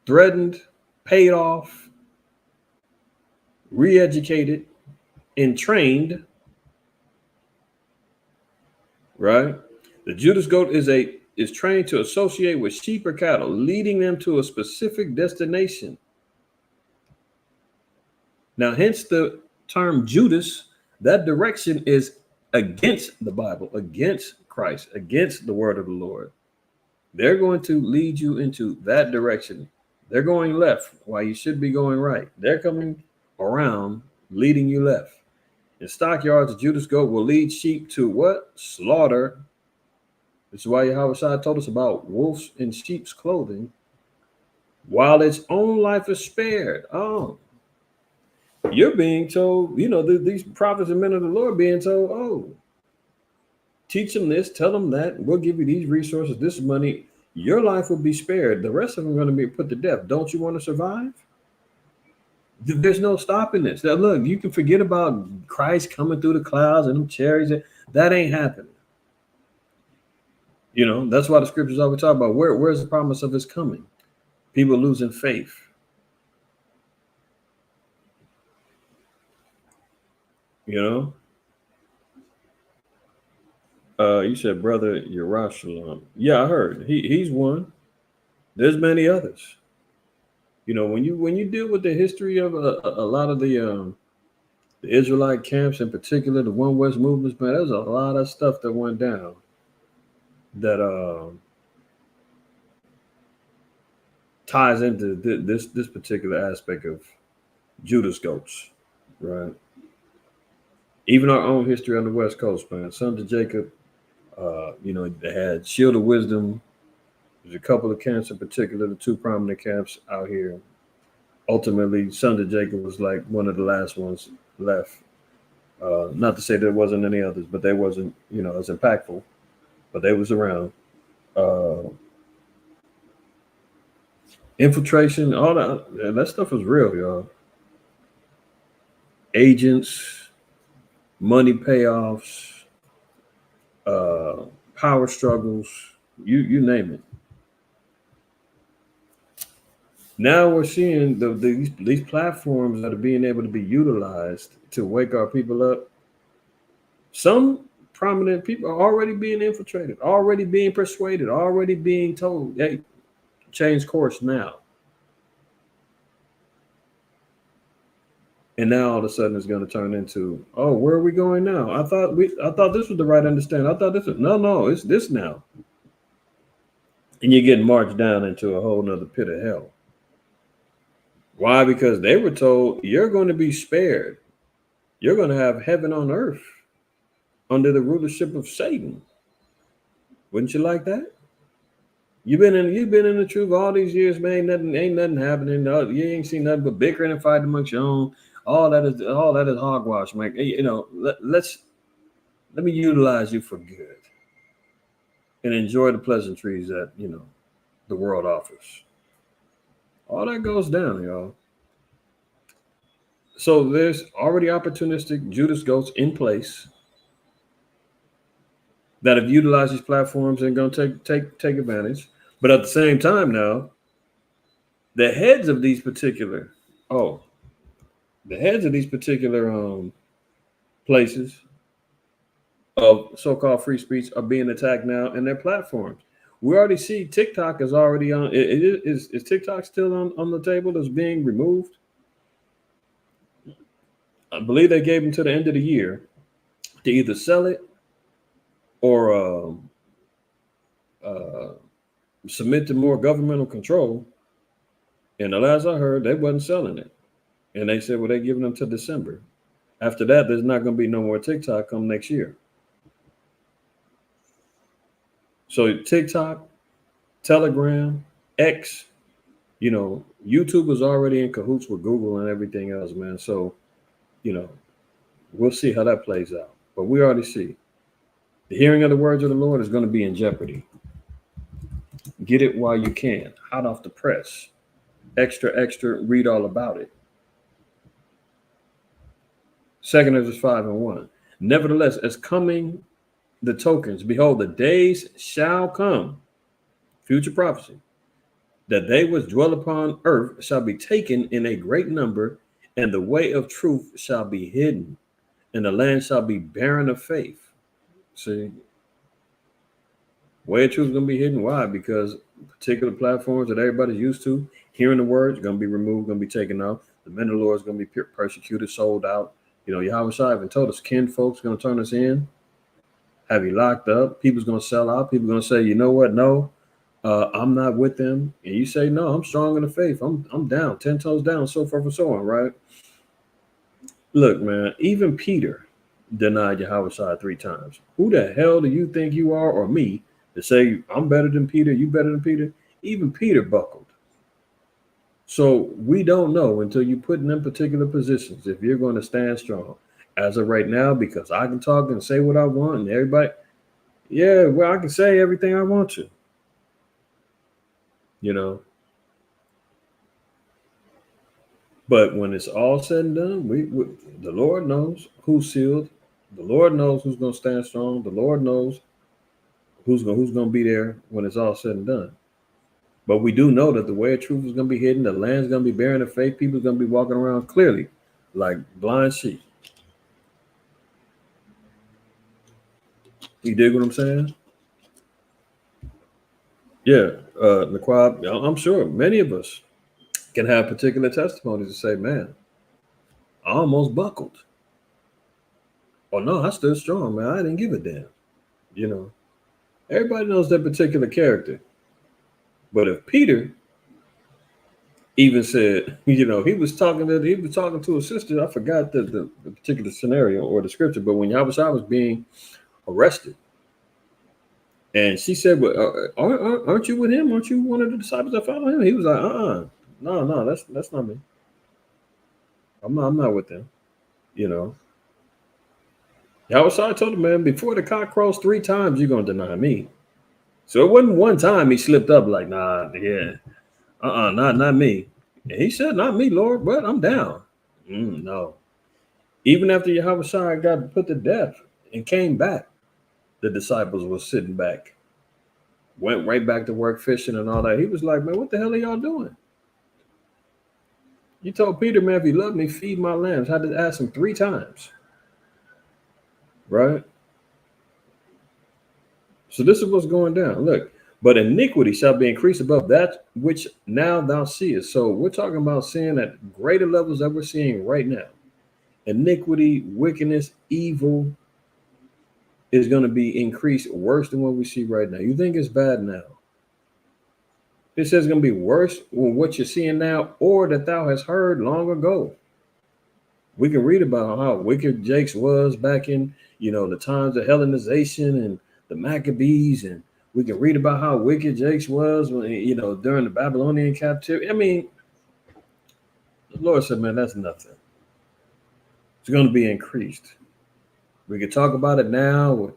threatened, paid off, re-educated, and trained. Right? The Judas goat is trained to associate with sheep or cattle, leading them to a specific destination. Now, hence the term Judas. That direction is against the Bible, against Christ, against the word of the Lord. They're going to lead you into that direction. They're going left while you should be going right. They're coming around, leading you left. In stockyards, the Judas goat will lead sheep to what? Slaughter. This is why Yahweh told us about wolves in sheep's clothing, while its own life is spared. Oh, you're being told, these prophets and men of the Lord being told, teach them this, tell them that. We'll give you these resources, this money. Your life will be spared. The rest of them are going to be put to death. Don't you want to survive? There's no stopping this. Now, look, you can forget about Christ coming through the clouds and them chariots. That ain't happening. You know, that's why the scriptures always talk about where's the promise of his coming? People losing faith. You know? You said brother Yerushalayim. Yeah, I heard. He's one. There's many others. You know, when you deal with the history of a lot of the Israelite camps, in particular, the One West movements, man, there's a lot of stuff that went down that ties into this particular aspect of Judas goats, right? Even our own history on the West Coast, man. Sons of Jacob, you know, they had Shield of Wisdom. There's a couple of camps in particular, the two prominent camps out here. Ultimately, Sons of Jacob was like one of the last ones left. Not to say there wasn't any others, but they wasn't, you know, as impactful, but they was around. Infiltration, all that stuff was real, y'all. Agents, money payoffs, power struggles, you name it. Now we're seeing these platforms that are being able to be utilized to wake our people up. Some prominent people are already being infiltrated, already being persuaded, already being told, hey, change course now. And now all of a sudden it's going to turn into, oh, where are we going now? I thought this was the right understanding. I thought this was no, it's this now. And you're getting marched down into a whole nother pit of hell. Why? Because they were told you're going to be spared. You're going to have heaven on earth under the rulership of Satan. Wouldn't you like that? You've been in the truth all these years, man. Ain't nothing happening. No, you ain't seen nothing but bickering and fighting amongst your own. All that is hogwash, man. You know, let me utilize you for good and enjoy the pleasantries that, you know, the world offers. All that goes down, y'all. So there's already opportunistic Judas goats in place that have utilized these platforms and going to take advantage. But at the same time now, the heads of these particular places of so-called free speech are being attacked now in their platforms. We already see TikTok is already on. Is TikTok still on the table that's being removed? I believe they gave them to the end of the year to either sell it or submit to more governmental control. And the last I heard, they wasn't selling it. And they said, well, they're giving them to December. After that, there's not going to be no more TikTok come next year. So TikTok, Telegram, X, you know, YouTube was already in cahoots with Google and everything else, man. So, you know, we'll see how that plays out. But we already see the hearing of the words of the Lord is going to be in jeopardy. Get it while you can. Hot off the press. Extra, read all about it. 2 Ezra 5:1. Nevertheless, as coming the tokens, behold, the days shall come, future prophecy, that they which dwell upon earth shall be taken in a great number, and the way of truth shall be hidden, and the land shall be barren of faith. See, way of truth is going to be hidden. Why? Because particular platforms that everybody's used to, hearing the words, going to be removed, going to be taken off. The men of the Lord is going to be persecuted, sold out. You know, Yahweh Shai even told us, kin folks going to turn us in, have you locked up. People's going to sell out. People going to say, you know what? No, I'm not with them. And you say, no, I'm strong in the faith. I'm down, 10 toes down, so forth and so on, right? Look, man, even Peter denied Yahweh Shai 3 times. Who the hell do you think you are, or me, to say I'm better than Peter, you better than Peter? Even Peter buckled. So we don't know until you put in them particular positions if you're going to stand strong. As of right now, because I can talk and say what I want and everybody, Yeah, well, I can say everything I want to, you know. But when it's all said and done, we the Lord knows who's sealed. The Lord knows who's going to stand strong. The Lord knows who's going to be there when it's all said and done. But we do know that the way of truth is going to be hidden. The land's going to be bearing the faith. People are going to be walking around clearly, like blind sheep. You dig what I'm saying? Yeah, Naquab, I'm sure many of us can have particular testimonies to say, man, I almost buckled. Oh no, I stood strong, man. I didn't give a damn. You know, everybody knows that particular character. But if Peter even said, he was talking to a sister. I forgot the particular scenario or the scripture, but when Yahushua was being arrested, and she said, "Well, aren't you with him? Aren't you one of the disciples that follow him?" He was like, no, that's not me. I'm not with them." You know, Yahushua told him, "Man, before the cock crows 3 times, you're gonna deny me." So it wasn't one time he slipped up like, "Nah, yeah, not me." And he said, "Not me, Lord, but I'm down." No. Even after Yahushua got put to death and came back, the disciples were sitting back, went right back to work fishing and all that. He was like, "Man, what the hell are y'all doing?" You told Peter, "Man, if you love me, feed my lambs." I had to ask him 3 times, right? So this is what's going down. Look, but iniquity shall be increased above that which now thou seest. So we're talking about sin at greater levels that we're seeing right now. Iniquity, wickedness, evil is going to be increased worse than what we see right now. You think it's bad now? It says it's going to be worse than what you're seeing now, or that thou hast heard long ago. We can read about how wicked Jakes was back in, the times of Hellenization and the Maccabees, and we can read about how wicked Jakes was when, during the Babylonian captivity. I mean, the Lord said, "Man, that's nothing. It's going to be increased." We can talk about it now,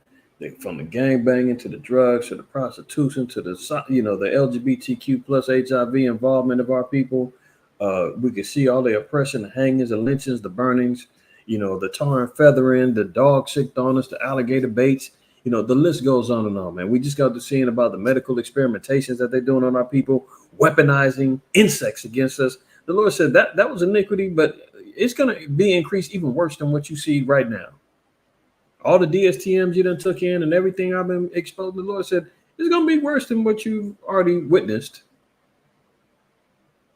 from the gang banging to the drugs to the prostitution to the LGBTQ plus HIV involvement of our people. We can see all the oppression, the hangings, the lynchings, the burnings, the tar and feathering, the dog sicked on us, the alligator baits. The list goes on and on, man. We just got to seeing about the medical experimentations that they're doing on our people, weaponizing insects against us. The Lord said that was iniquity, but it's going to be increased even worse than what you see right now. All the DSTMs you done took in and everything I've been exposing, the Lord said, it's going to be worse than what you've already witnessed.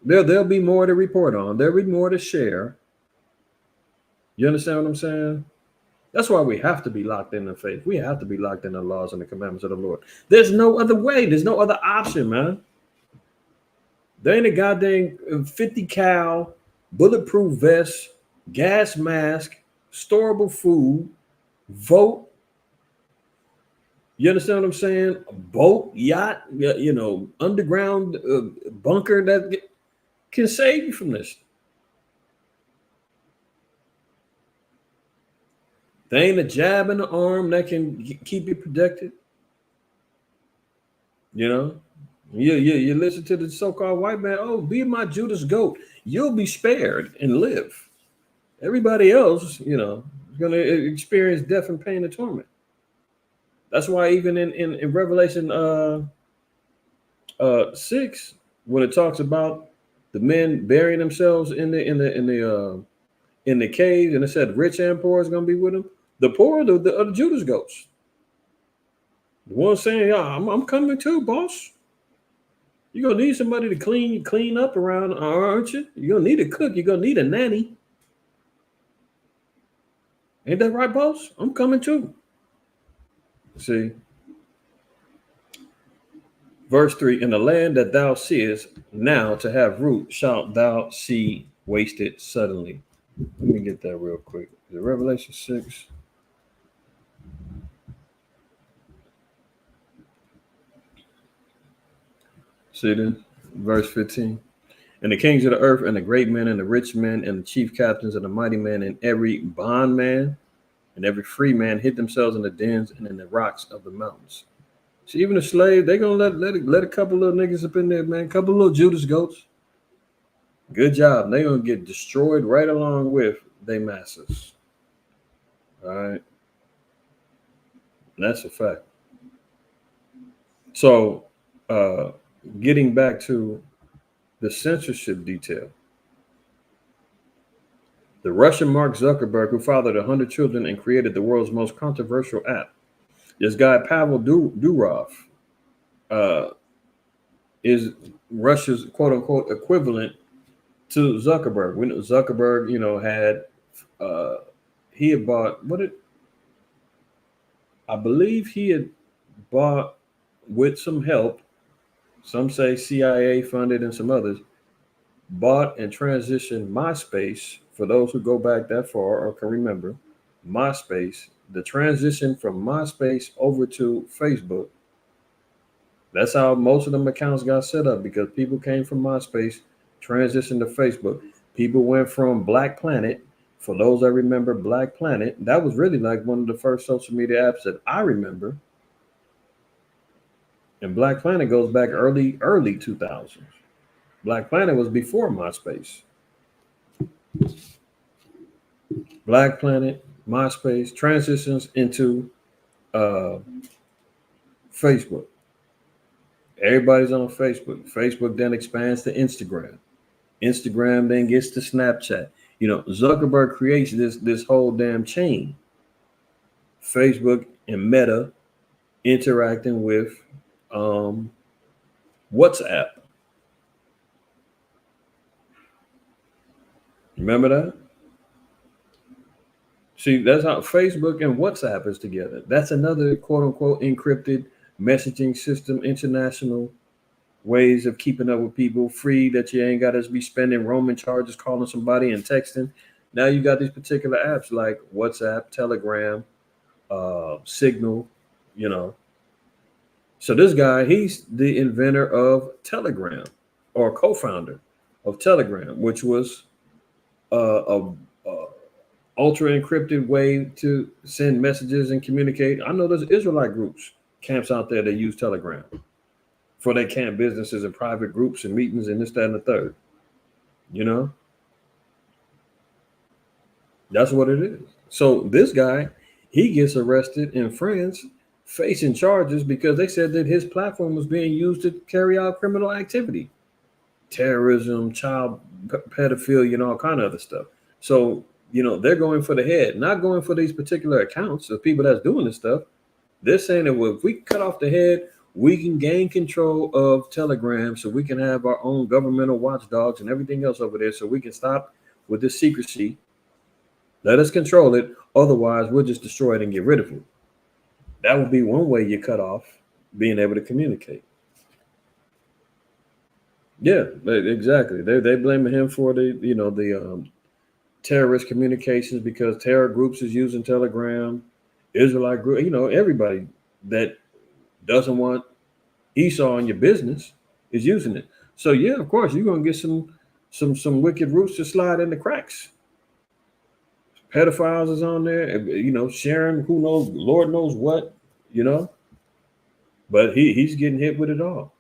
There'll be more to report on. There'll be more to share. You understand what I'm saying? That's why we have to be locked in the faith. We have to be locked in the laws and the commandments of the Lord. There's no other way. There's no other option, man. There ain't a goddamn 50 cal, bulletproof vest, gas mask, storable food, vote. You understand what I'm saying? A boat, yacht, underground bunker that can save you from this. There ain't a jab in the arm that can keep you protected. You listen to the so-called white man. Oh, be my Judas goat. You'll be spared and live. Everybody else, is going to experience death and pain and torment. That's why even in Revelation 6, when it talks about the men burying themselves in the cave, and it said rich and poor is going to be with them. The poor, the Judas goats. The one saying, "Yeah, I'm coming too, boss. You're gonna need somebody to clean up around, aren't you? You're gonna need a cook. You're gonna need a nanny. Ain't that right, boss? I'm coming too." See, verse 3: "In the land that thou seest now to have root, shalt thou see wasted suddenly." Let me get that real quick. Is it Revelation 6? See then, verse 15. "And the kings of the earth, and the great men, and the rich men, and the chief captains, and the mighty men, and every bondman and every free man hid themselves in the dens and in the rocks of the mountains. So even the slave, they gonna let a couple little niggas up in there, man. A couple little Judas goats. Good job. They gonna get destroyed right along with they masters. All right, that's a fact. So, getting back to the censorship detail, the Russian Mark Zuckerberg, who fathered 100 children and created the world's most controversial app, this guy Pavel Durov, uh, is Russia's quote unquote equivalent to Zuckerberg. When Zuckerberg, had he had bought I believe he had bought with some help. Some say CIA funded and some others bought and transitioned MySpace. For those who go back that far or can remember, MySpace, the transition from MySpace over to Facebook. That's how most of them accounts got set up because people came from MySpace, transitioned to Facebook. People went from Black Planet. For those that remember Black Planet, that was really like one of the first social media apps that I remember. And Black Planet goes back early 2000s. Black Planet was before MySpace. Black Planet, MySpace transitions into Facebook. Everybody's on Facebook. Facebook then expands to Instagram. Instagram then gets to Snapchat. Zuckerberg creates this whole damn chain. Facebook and Meta interacting with WhatsApp. Remember that? See, that's how Facebook and WhatsApp is together. That's another quote unquote encrypted messaging system, international ways of keeping up with people, free that you ain't got to be spending roaming charges calling somebody and texting. Now you got these particular apps like WhatsApp, Telegram, Signal, So this guy, he's the inventor of Telegram or co-founder of Telegram, which was a ultra encrypted way to send messages and communicate. I know there's Israelite groups, camps out there that use Telegram for their camp businesses and private groups and meetings and this, that, and the third. That's what it is. So this guy, he gets arrested in France, facing charges because they said that his platform was being used to carry out criminal activity, terrorism, child pedophilia, all kind of other stuff. So, they're going for the head, not going for these particular accounts of people that's doing this stuff. They're saying that, well, if we cut off the head, we can gain control of Telegram so we can have our own governmental watchdogs and everything else over there so we can stop with this secrecy. Let us control it. Otherwise, we'll just destroy it and get rid of it. That would be one way you cut off being able to communicate. Yeah, exactly. They blaming him for the terrorist communications because terror groups is using Telegram, Israelite group, everybody that doesn't want Esau in your business is using it. So yeah, of course, you're gonna get some wicked roots to slide in the cracks. Pedophiles is on there, sharing who knows, Lord knows what, but he's getting hit with it all.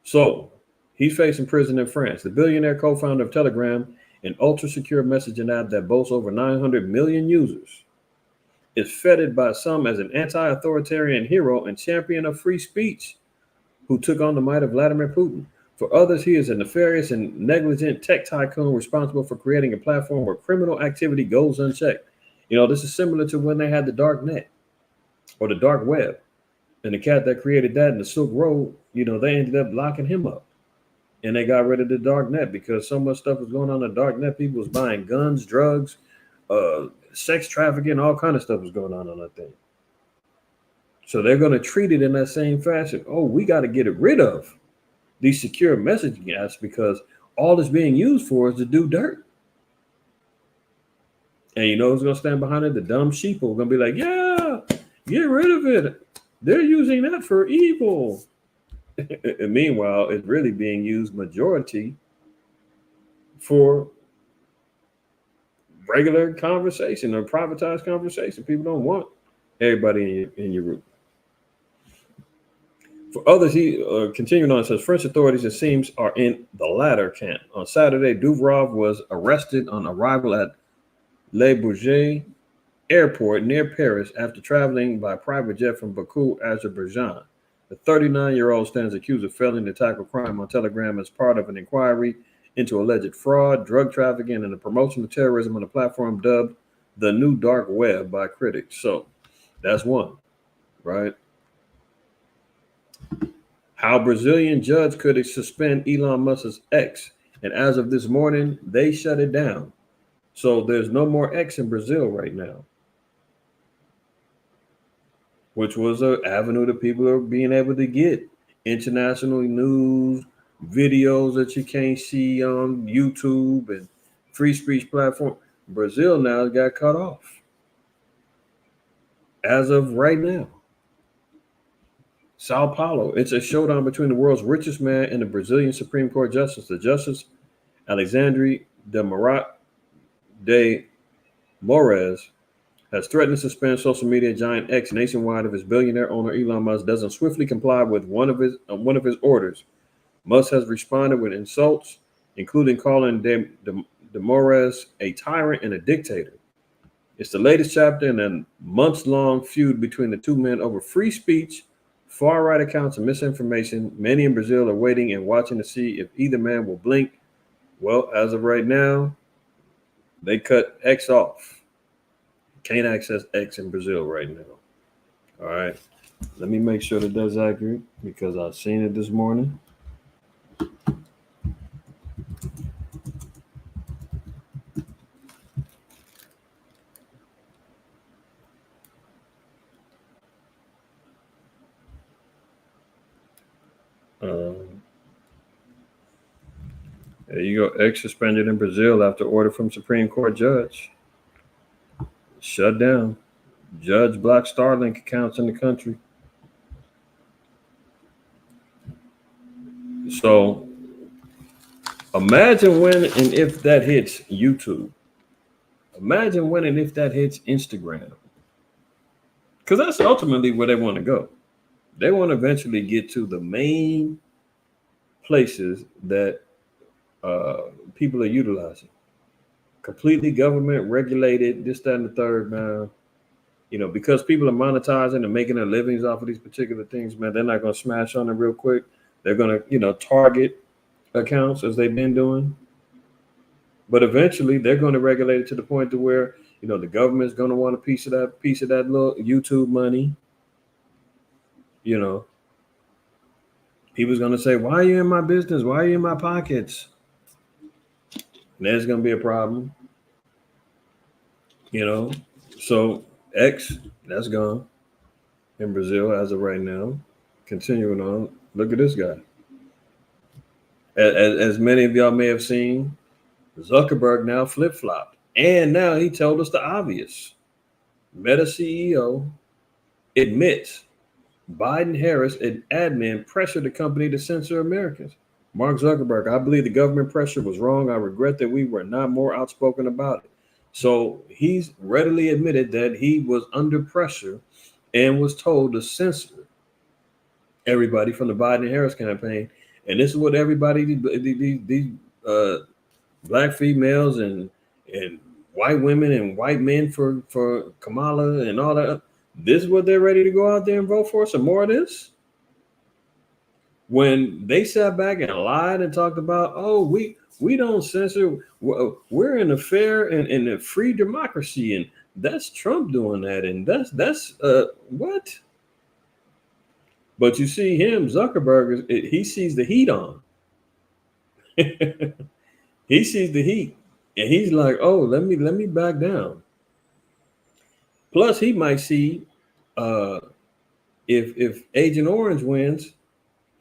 So he's facing prison in France. The billionaire co-founder of Telegram, an ultra-secure messaging app that boasts over 900 million users, is feted by some as an anti-authoritarian hero and champion of free speech who took on the might of Vladimir Putin. For others, he is a nefarious and negligent tech tycoon responsible for creating a platform where criminal activity goes unchecked. This is similar to when they had the dark net or the dark web. And the cat that created that in the Silk Road, they ended up locking him up. And they got rid of the dark net because so much stuff was going on in the dark net. People was buying guns, drugs, sex trafficking, all kind of stuff was going on that thing. So they're going to treat it in that same fashion. Oh, we got to get rid of these secure messaging apps because all it's being used for is to do dirt. And who's going to stand behind it? The dumb sheep are going to be like, yeah, get rid of it. They're using that for evil. And meanwhile, it's really being used majority for regular conversation or privatized conversation. People don't want everybody in your group. For others, he continuing on, says French authorities, it seems, are in the latter camp. On Saturday, Duvrov was arrested on arrival at Le Bourget airport near Paris after traveling by private jet from Baku, Azerbaijan. The 39-year-old stands accused of failing to tackle crime on Telegram as part of an inquiry into alleged fraud, drug trafficking, and the promotion of terrorism on a platform dubbed the New Dark Web by critics. So that's one, right? How Brazilian judge could suspend Elon Musk's X. And as of this morning, they shut it down. So there's no more X in Brazil right now, which was an avenue that people are being able to get international news, videos that you can't see on YouTube and free speech platform. Brazil now has got cut off as of right now. Sao Paulo, it's a showdown between the world's richest man and the Brazilian Supreme Court Justice. The Justice Alexandre de Moraes has threatened to suspend social media giant X nationwide if his billionaire owner Elon Musk doesn't swiftly comply with one of his orders. Musk has responded with insults, including calling de Moraes a tyrant and a dictator. It's the latest chapter in a months-long feud between the two men over free speech, far-right accounts, and misinformation. Many in Brazil are waiting and watching to see if either man will blink. Well, as of right now, they cut X off. Can't access X in Brazil right now. All right. Let me make sure that that's accurate because I've seen it this morning. There you go. X suspended in Brazil after order from Supreme Court judge. Shut down. Judge blocks Starlink accounts in the country. So imagine when and if that hits YouTube. Imagine when and if that hits Instagram. Because that's ultimately where they want to go. They want to eventually get to the main places that people are utilizing. Completely government regulated, this, that, and the third, man. You know, because people are monetizing and making their livings off of these particular things, man, they're not going to smash on it real quick. They're going to, target accounts as they've been doing. But eventually they're going to regulate it to the point to where, the government's going to want a piece of that little YouTube money. People's going to say, why are you in my business? Why are you in my pockets? And there's going to be a problem. So X, that's gone in Brazil as of right now. Continuing on, look at this guy. As many of y'all may have seen, Zuckerberg now flip-flopped. And now he told us the obvious. Meta CEO admits Biden-Harris and admin pressured the company to censor Americans. Mark Zuckerberg, I believe the government pressure was wrong. I regret that we were not more outspoken about it. So he's readily admitted that he was under pressure and was told to censor everybody from the Biden-Harris campaign. And this is what everybody, these black females and white women and white men for Kamala and all that, this is what they're ready to go out there and vote for? Some more of this? When they sat back and lied and talked about, we don't censor, we're in a fair and a free democracy, and that's Trump doing that, and that's what? But you see him, Zuckerberg, he sees the heat on. He sees the heat, and he's like, oh, let me back down. Plus, he might see if Agent Orange wins,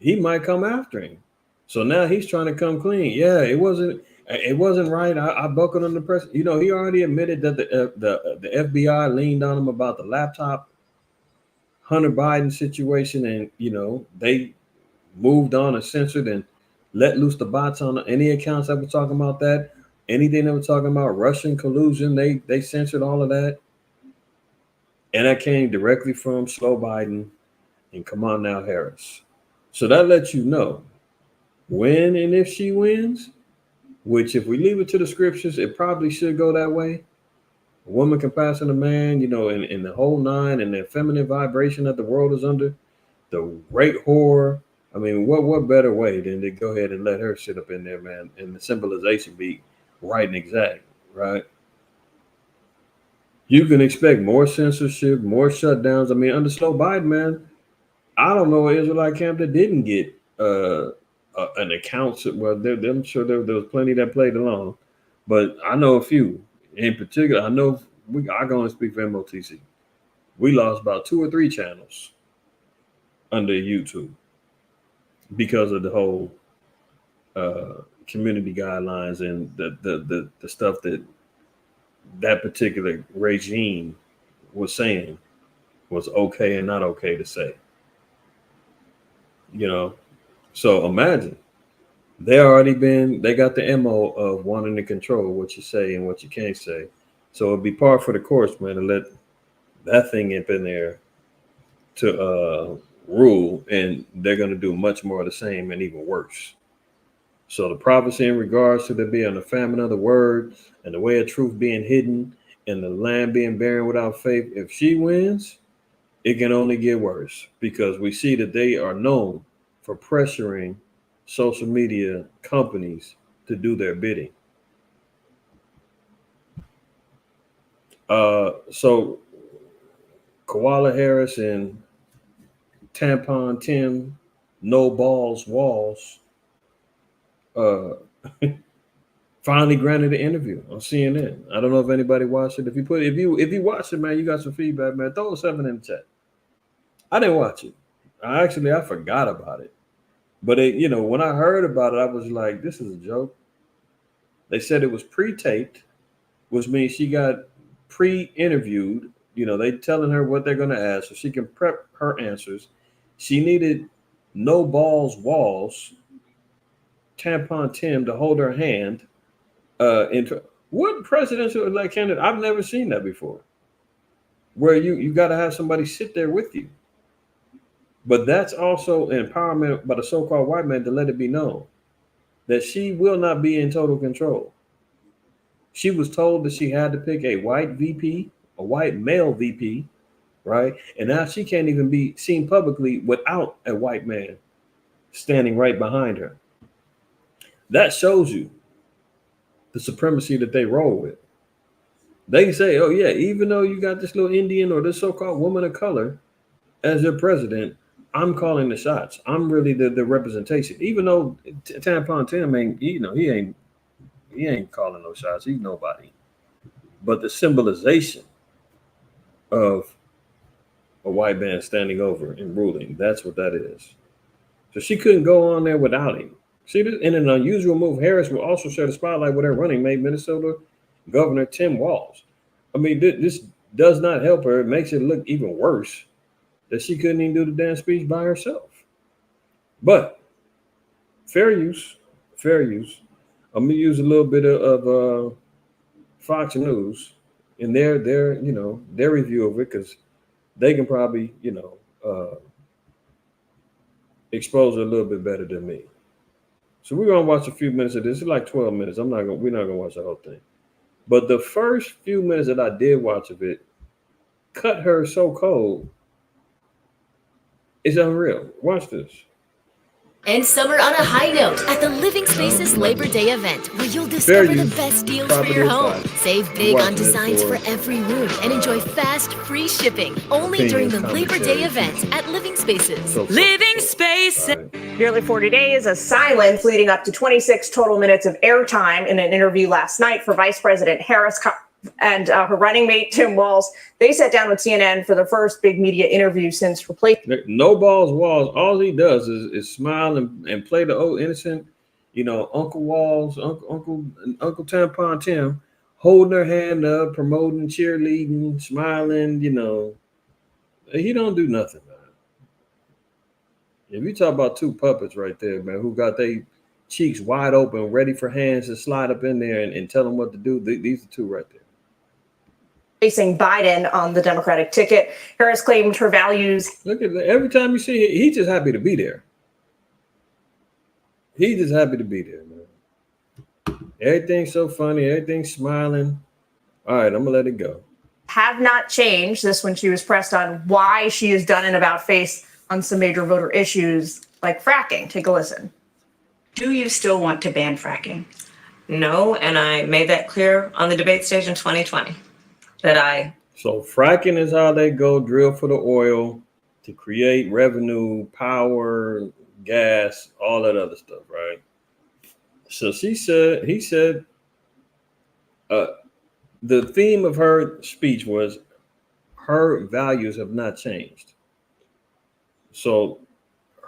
he might come after him. So now he's trying to come clean. Yeah, it wasn't right. I buckled under pressure. He already admitted that the FBI leaned on him about the laptop Hunter Biden situation, and they moved on and censored and let loose the bots on any accounts that were talking about that. Anything that was talking about Russian collusion, they censored all of that. And that came directly from Slow Biden and come on now Harris. So that lets you know when and if she wins, which if we leave it to the scriptures, it probably should go that way. A woman can pass on a man, in the whole nine and the feminine vibration that the world is under, the great whore. I mean, what better way than to go ahead and let her sit up in there, man, and the symbolization be right and exact, right? You can expect more censorship, more shutdowns. I mean, under Slow Biden, man, I don't know an Israelite camp that didn't get an account. Well, I'm sure there was plenty that played along, but I know a few in particular. I know I can only speak for MOTC. We lost about 2 or 3 channels under YouTube because of the whole community guidelines and the stuff that particular regime was saying was okay and not okay to say. So imagine they got the MO of wanting to control what you say and what you can't say. So it'd be par for the course, man, to let that thing up in there to rule, and they're going to do much more of the same and even worse. So the prophecy in regards to there being a famine of the word and the way of truth being hidden and the land being barren without faith, if she wins, it can only get worse because we see that they are known for pressuring social media companies to do their bidding. So Koala Harris and Tampon Tim, No Balls Walls, finally granted an interview on CNN. I don't know if anybody watched it. If you watched it, man, you got some feedback, man. Throw a 7 in the chat. I didn't watch it. I forgot about it. But when I heard about it, I was like, this is a joke. They said it was pre-taped, which means she got pre-interviewed. They telling her what they're going to ask so she can prep her answers. She needed No Balls Walls, Tampon Tim, to hold her hand. What presidential elect candidate? I've never seen that before. Where you got to have somebody sit there with you. But that's also empowerment by the so-called white man to let it be known that she will not be in total control. She was told that she had to pick a white VP, a white male VP, right? And now she can't even be seen publicly without a white man standing right behind her. That shows you the supremacy that they roll with. They say, oh yeah, even though you got this little Indian or this so-called woman of color as your president, I'm calling the shots. I'm really the representation. Even though Tampon Tim ain't, he ain't calling no shots. He's nobody. But the symbolization of a white man standing over and ruling, that's what that is. So she couldn't go on there without him. See, in an unusual move, Harris will also share the spotlight with her running mate, Minnesota Governor Tim Walz. I mean, this does not help her. It makes it look even worse that she couldn't even do the damn speech by herself. But fair use. I'm gonna use a little bit of Fox News in their review of it because they can probably expose it a little bit better than me. So we're gonna watch a few minutes of this. It's like 12 minutes. We're not gonna watch the whole thing. But the first few minutes that I did watch of it cut her so cold. It's unreal. Watch this. And summer on a high note at the Living Spaces Labor Day event, where you'll discover the best deals for your home. Save big on designs for every room and enjoy fast, free shipping only during the Labor Day event at Living Spaces. Living Spaces. Nearly 40 days of silence leading up to 26 total minutes of airtime in an interview last night for Vice President Harris and her running mate, Tim Walz. They sat down with CNN for the first big media interview since replacing. No Balls Walls. All he does is smile and play the old innocent, Uncle Walz, Uncle Tampon Tim, holding her hand up, promoting, cheerleading, smiling. He don't do nothing, man. If you talk about two puppets right there, man, who got they cheeks wide open, ready for hands to slide up in there and tell them what to do. These are two right there. Facing Biden on the Democratic ticket, Harris claimed her values. Look at that. Every time you see it, he's just happy to be there. He's just happy to be there, man. Everything's so funny. Everything's smiling. All right, I'm going to let it go. Have not changed. This when she was pressed on why she has done an about face on some major voter issues like fracking. Take a listen. Do you still want to ban fracking? No, and I made that clear on the debate stage in 2020 that I. So fracking is how they go drill for the oil to create revenue, power, gas, all that other stuff, right? So he said, the theme of her speech was her values have not changed. So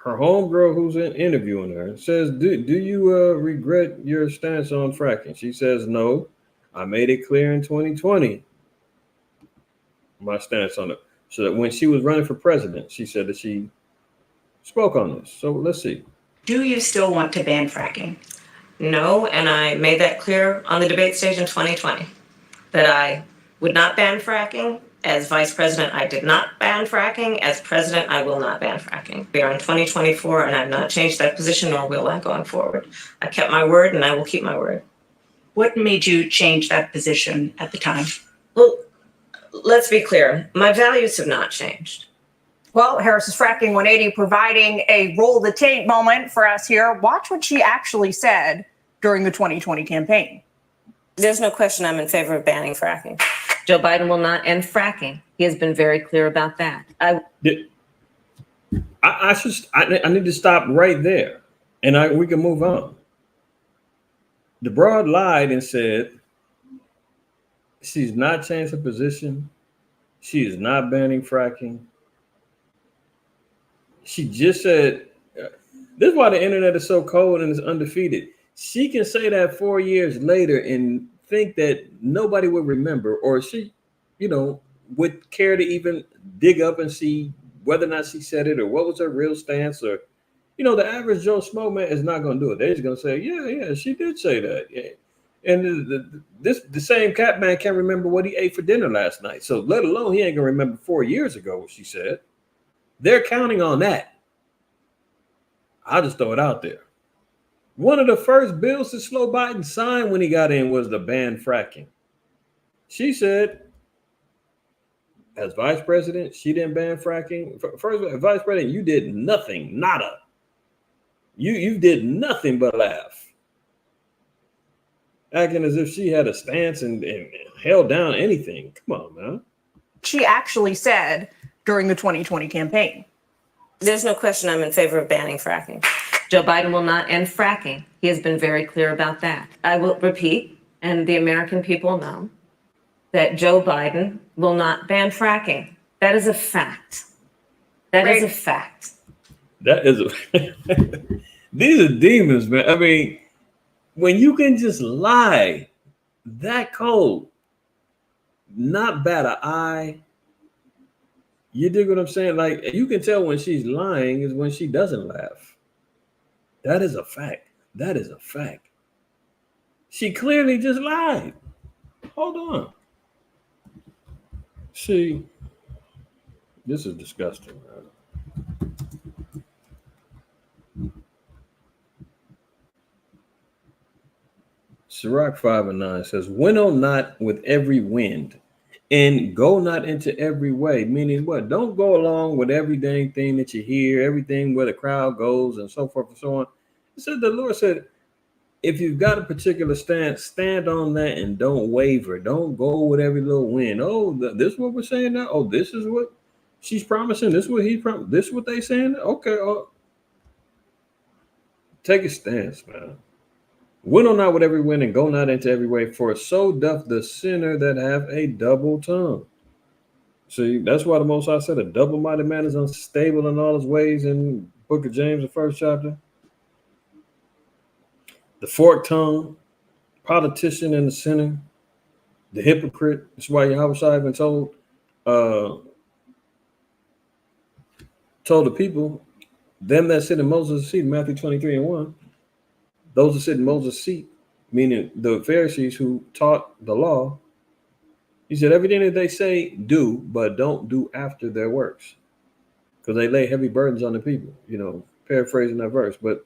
her homegirl who's interviewing her says, do you regret your stance on fracking? She says, no, I made it clear in 2020, my stance on it. So that when she was running for president, she said that she spoke on this. So let's see. Do you still want to ban fracking? No, and I made that clear on the debate stage in 2020 that I would not ban fracking. As vice president, I did not ban fracking. As president, I will not ban fracking. We are in 2024, and I've not changed that position, nor will I going forward. I kept my word, and I will keep my word. What made you change that position at the time? Well, let's be clear. My values have not changed. Well, Harris's Fracking 180 providing a roll the tape moment for us here. Watch what she actually said during the 2020 campaign. There's no question I'm in favor of banning fracking. Joe Biden will not end fracking. He has been very clear about that. I need to stop right there, and we can move on. The broad lied and said she's not changed her position. She is not banning fracking. She just said, this is why the internet is so cold and is undefeated. She can say that 4 years later and think that nobody would remember, or she, would care to even dig up and see whether or not she said it or what was her real stance, or, the average Joe Schmo man is not going to do it. They're just going to say, yeah, she did say that. Yeah. And the same cat man can't remember what he ate for dinner last night. So let alone he ain't going to remember 4 years ago what she said. They're counting on that. I'll just throw it out there. One of the first bills that Slow Biden signed when he got in was the ban fracking. She said, as vice president, she didn't ban fracking. First, as vice president, you did nothing, nada. You did nothing but laugh. Acting as if she had a stance and held down anything. Come on, man. She actually said during the 2020 campaign. There's no question I'm in favor of banning fracking. Joe Biden will not end fracking. He has been very clear about that. I will repeat, and the American people know, that Joe Biden will not ban fracking. That is a fact. That is a fact. That is a these are demons, man. I mean, when you can just lie that cold, not bat an eye. You dig what I'm saying? Like, you can tell when she's lying is when she doesn't laugh. That is a fact. That is a fact. She clearly just lied. Hold on. See, this is disgusting, man. Sirach 5:9 says, winnow not with every wind, and go not into every way. Meaning what? Don't go along with every dang thing that you hear, everything where the crowd goes, and so forth and so on. It said the Lord said, if you've got a particular stance, stand on that and don't waver. Don't go with every little wind. Oh, this is what we're saying now. Oh, this is what she's promising. This is what he promised. This is what they saying. Okay, take a stance, man. Winnow not with every wind and go not into every way, for so doth the sinner that have a double tongue. See, that's why the Most High said a double-minded man is unstable in all his ways in Book of James, the 1st chapter. The forked tongue, politician and the sinner, the hypocrite. That's why Yahweh even told the people, them that sit in Moses' seat, Matthew 23:1, those that sit in Moses' seat, meaning the Pharisees who taught the law, he said, everything that they say, do, but don't do after their works. Because they lay heavy burdens on the people, paraphrasing that verse. But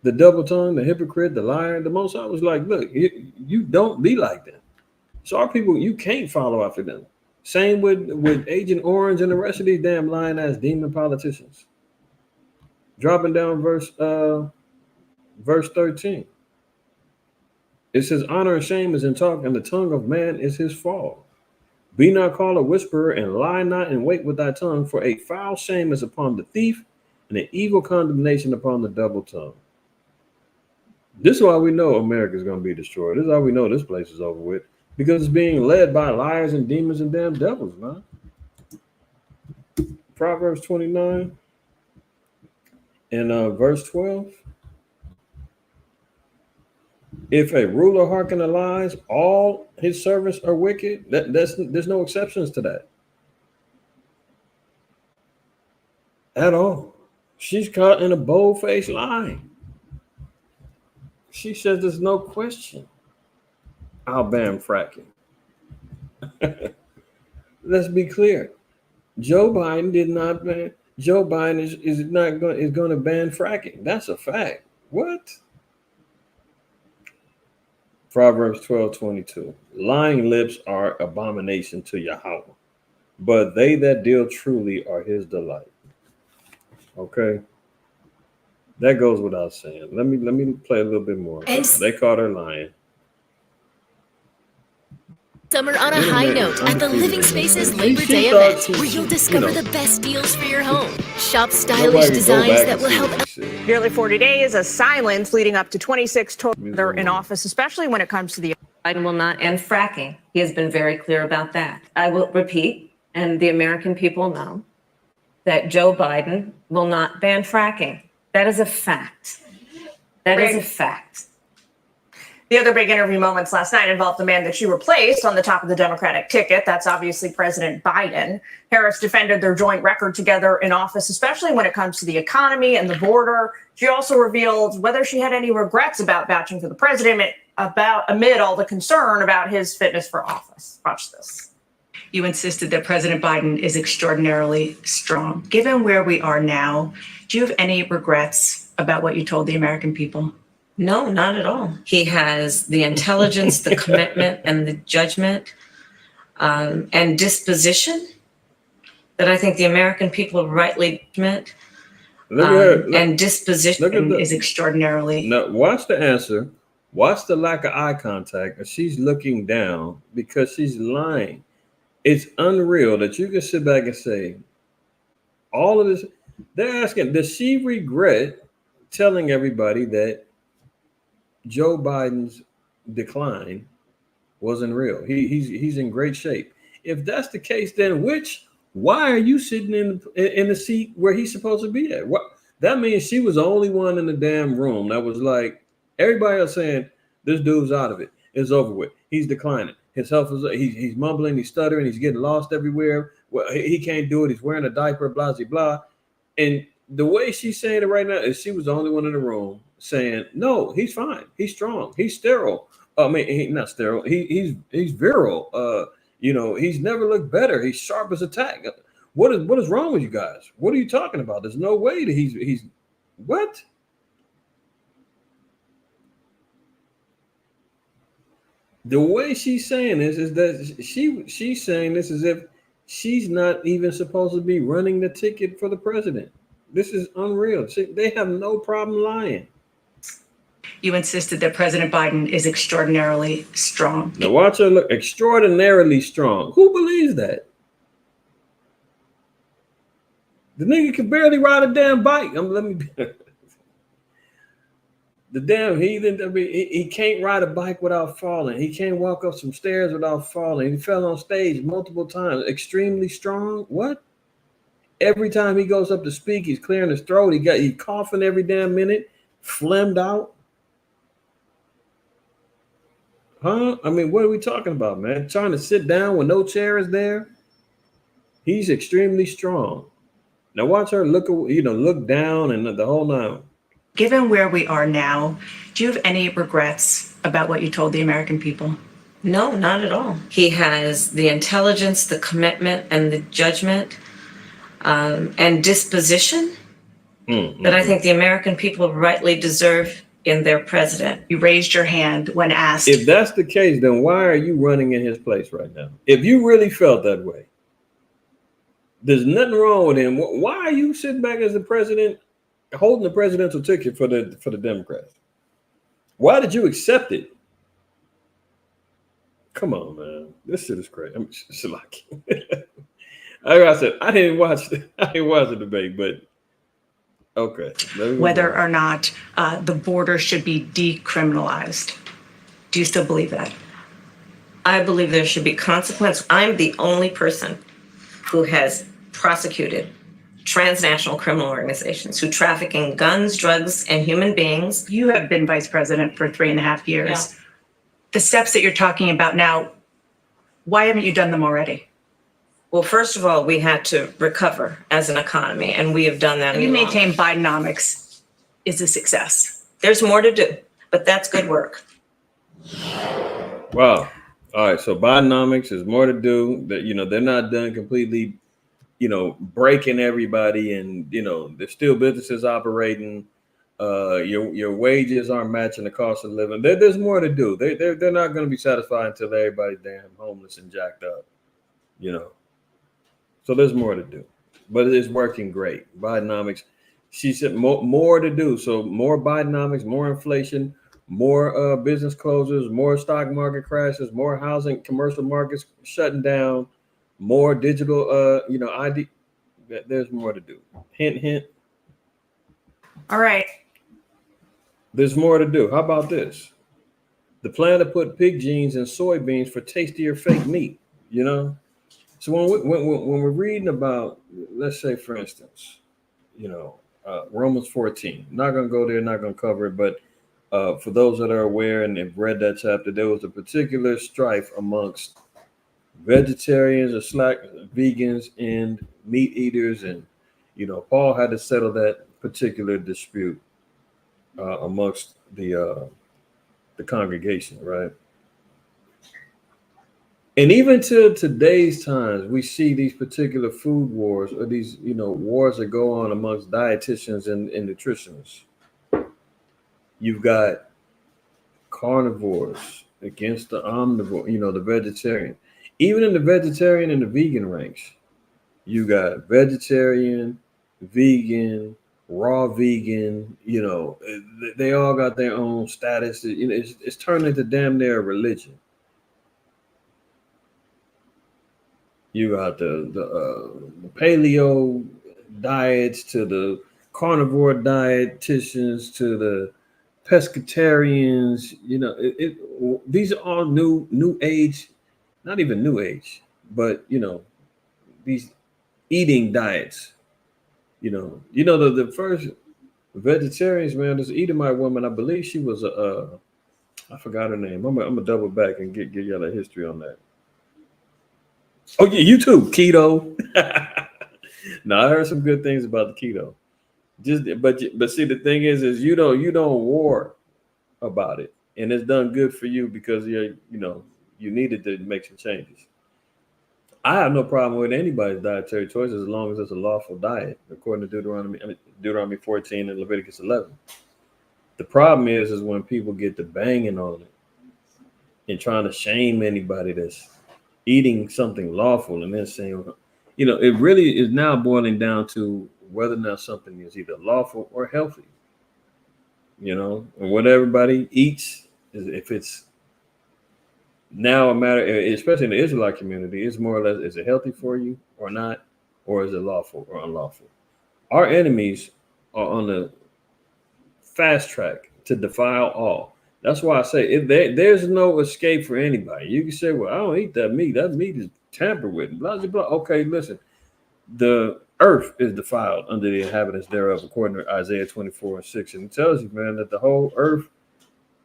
the double tongue, the hypocrite, the liar, the Most High was like, look, you don't be like them. So our people, you can't follow after them. Same with Agent Orange and the rest of these damn lying ass demon politicians. Dropping down verse 13. It says, honor and shame is in talk, and the tongue of man is his fall. Be not called a whisperer, and lie not in wait with thy tongue, for a foul shame is upon the thief, and an evil condemnation upon the double tongue. This is why we know America is going to be destroyed. This is how we know this place is over with, because it's being led by liars and demons and damn devils, man. Proverbs 29 and verse 12. If a ruler hearken to lies, all his servants are wicked. There's no exceptions to that at all. She's caught in a bold-faced lie. She says there's no question I'll ban fracking. Let's be clear. Joe Biden did not ban. Joe Biden is going to ban fracking. That's a fact. What? Proverbs 12:22. Lying lips are abomination to Yahweh, but they that deal truly are his delight. Okay. That goes without saying. Let me play a little bit more. They caught her lying. Summer on a high note at the Living Spaces Labor Day event, where you'll discover the best deals for your home. Shop stylish designs that will help. Nearly 40 days of silence leading up to 26 total in office, especially when it comes to the. Biden will not end fracking. He has been very clear about that. I will repeat, and the American people know, that Joe Biden will not ban fracking. That is a fact. That is a fact. The other big interview moments last night involved the man that she replaced on the top of the Democratic ticket. That's obviously President Biden. Harris defended their joint record together in office, especially when it comes to the economy and the border. She also revealed whether she had any regrets about vouching for the president amid all the concern about his fitness for office. Watch this. You insisted that President Biden is extraordinarily strong. Given where we are now, do you have any regrets about what you told the American people? No, not at all. He has the intelligence, the commitment, and the judgment and disposition that I think the American people rightly admit. And disposition is extraordinarily. Now, watch the answer. Watch the lack of eye contact. She's looking down because she's lying. It's unreal that you can sit back and say, all of this. They're asking, does she regret telling everybody that Joe Biden's decline wasn't real? He's in great shape. If that's the case, then why are you sitting in the seat where he's supposed to be at? What that means she was the only one in the damn room that was like, everybody else saying this dude's out of it. It's over with. He's declining. His health is he's mumbling, he's stuttering, he's getting lost everywhere. Well, he can't do it. He's wearing a diaper, blah blah blah. And the way she's saying it right now is she was the only one in the room saying, no, he's fine. He's strong. He's sterile. I mean, he's not sterile. He's virile. He's never looked better. He's sharp as a tack. What is wrong with you guys? What are you talking about? There's no way that he's what? The way she's saying this is that she's saying this as if she's not even supposed to be running the ticket for the president. This is unreal. They have no problem lying. You insisted that President Biden is extraordinarily strong. Now watch her look extraordinarily strong. Who believes that? The nigga can barely ride a damn bike. The damn heathen. I mean, he can't ride a bike without falling. He can't walk up some stairs without falling. He fell on stage multiple times. Extremely strong. What? Every time he goes up to speak, he's clearing his throat. He's coughing every damn minute. Phlegmed out. Huh? I mean, what are we talking about, man? Trying to sit down when no chair is there. He's extremely strong. Now watch her look down and the whole nine. Given where we are now, do you have any regrets about what you told the American people? No, not at all. He has the intelligence, the commitment, and the judgment and disposition that I think the American people rightly deserve in their president. You raised your hand when asked. If that's the case, then why are you running in his place right now? If you really felt that way, there's nothing wrong with him. Why are you sitting back as the president, holding the presidential ticket for the Democrats? Why did you accept it? Come on, man. This shit is crazy. I'm just like, like I said, I didn't watch the debate, but okay. Whether or not the border should be decriminalized. Do you still believe that? I believe there should be consequence. I'm the only person who has prosecuted transnational criminal organizations who traffic in guns, drugs, and human beings. You have been vice president for 3.5 years. Yeah. The steps that you're talking about now, why haven't you done them already? Well, first of all, we had to recover as an economy, and we have done that. You maintain Bidenomics is a success. There's more to do, but that's good work. Wow. All right. So Bidenomics is more to do. That they're not done completely. Breaking everybody, and there's still businesses operating. Your wages aren't matching the cost of living. There's more to do. They're not going to be satisfied until everybody's damn homeless and jacked up. So there's more to do, but it is working great. Bidenomics. She said more to do. So more Bidenomics, more inflation, more business closures, more stock market crashes, more housing, commercial markets shutting down, more digital, ID. There's more to do. Hint, hint. All right. There's more to do. How about this? The plan to put pig genes in soybeans for tastier fake meat, So when we're reading about, let's say, for instance, Romans 14, not going to go there, not going to cover it, but for those that are aware and have read that chapter, there was a particular strife amongst vegetarians or vegans and meat eaters. And, Paul had to settle that particular dispute amongst the congregation, right? And even to today's times, we see these particular food wars or these, wars that go on amongst dietitians and nutritionists. You've got carnivores against the omnivore, the vegetarian. Even in the vegetarian and the vegan ranks, you got vegetarian, vegan, raw vegan, they all got their own status. It's turned into damn near a religion. You got the paleo diets to the carnivore dietitians to the pescatarians. These are all new age, not even new age, but these eating diets. The first vegetarians, man, this Edomite woman, I believe she was I forgot her name. I'm gonna double back and get y'all a history on that. Oh yeah, you too, keto. No, I heard some good things about the keto. But see, the thing is you don't war about it, and it's done good for you because you needed to make some changes. I have no problem with anybody's dietary choices as long as it's a lawful diet, according to Deuteronomy 14 and Leviticus 11. The problem is when people get to banging on it and trying to shame anybody that's eating something lawful and then saying, it really is now boiling down to whether or not something is either lawful or healthy. And what everybody eats is if it's now a matter, especially in the Israelite community, it's more or less, is it healthy for you or not? Or is it lawful or unlawful? Our enemies are on the fast track to defile all. That's why I say there's no escape for anybody. You can say, well, I don't eat that meat. That meat is tampered with. Blah, blah, blah. Okay, listen. The earth is defiled under the inhabitants thereof, according to Isaiah 24:6. And it tells you, man, that the whole earth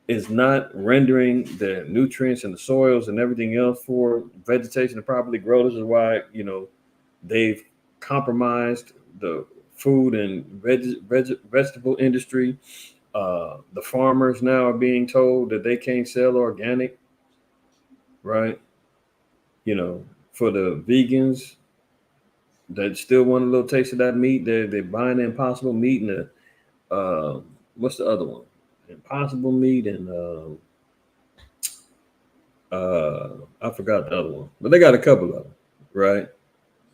is not rendering the nutrients and the soils and everything else for vegetation to properly grow. This is why, they've compromised the food and vegetable industry. The farmers now are being told that they can't sell organic, right? You know, for the vegans that still want a little taste of that meat, they're buying the Impossible meat and the what's the other one? Impossible meat and I forgot the other one, but they got a couple of them, right?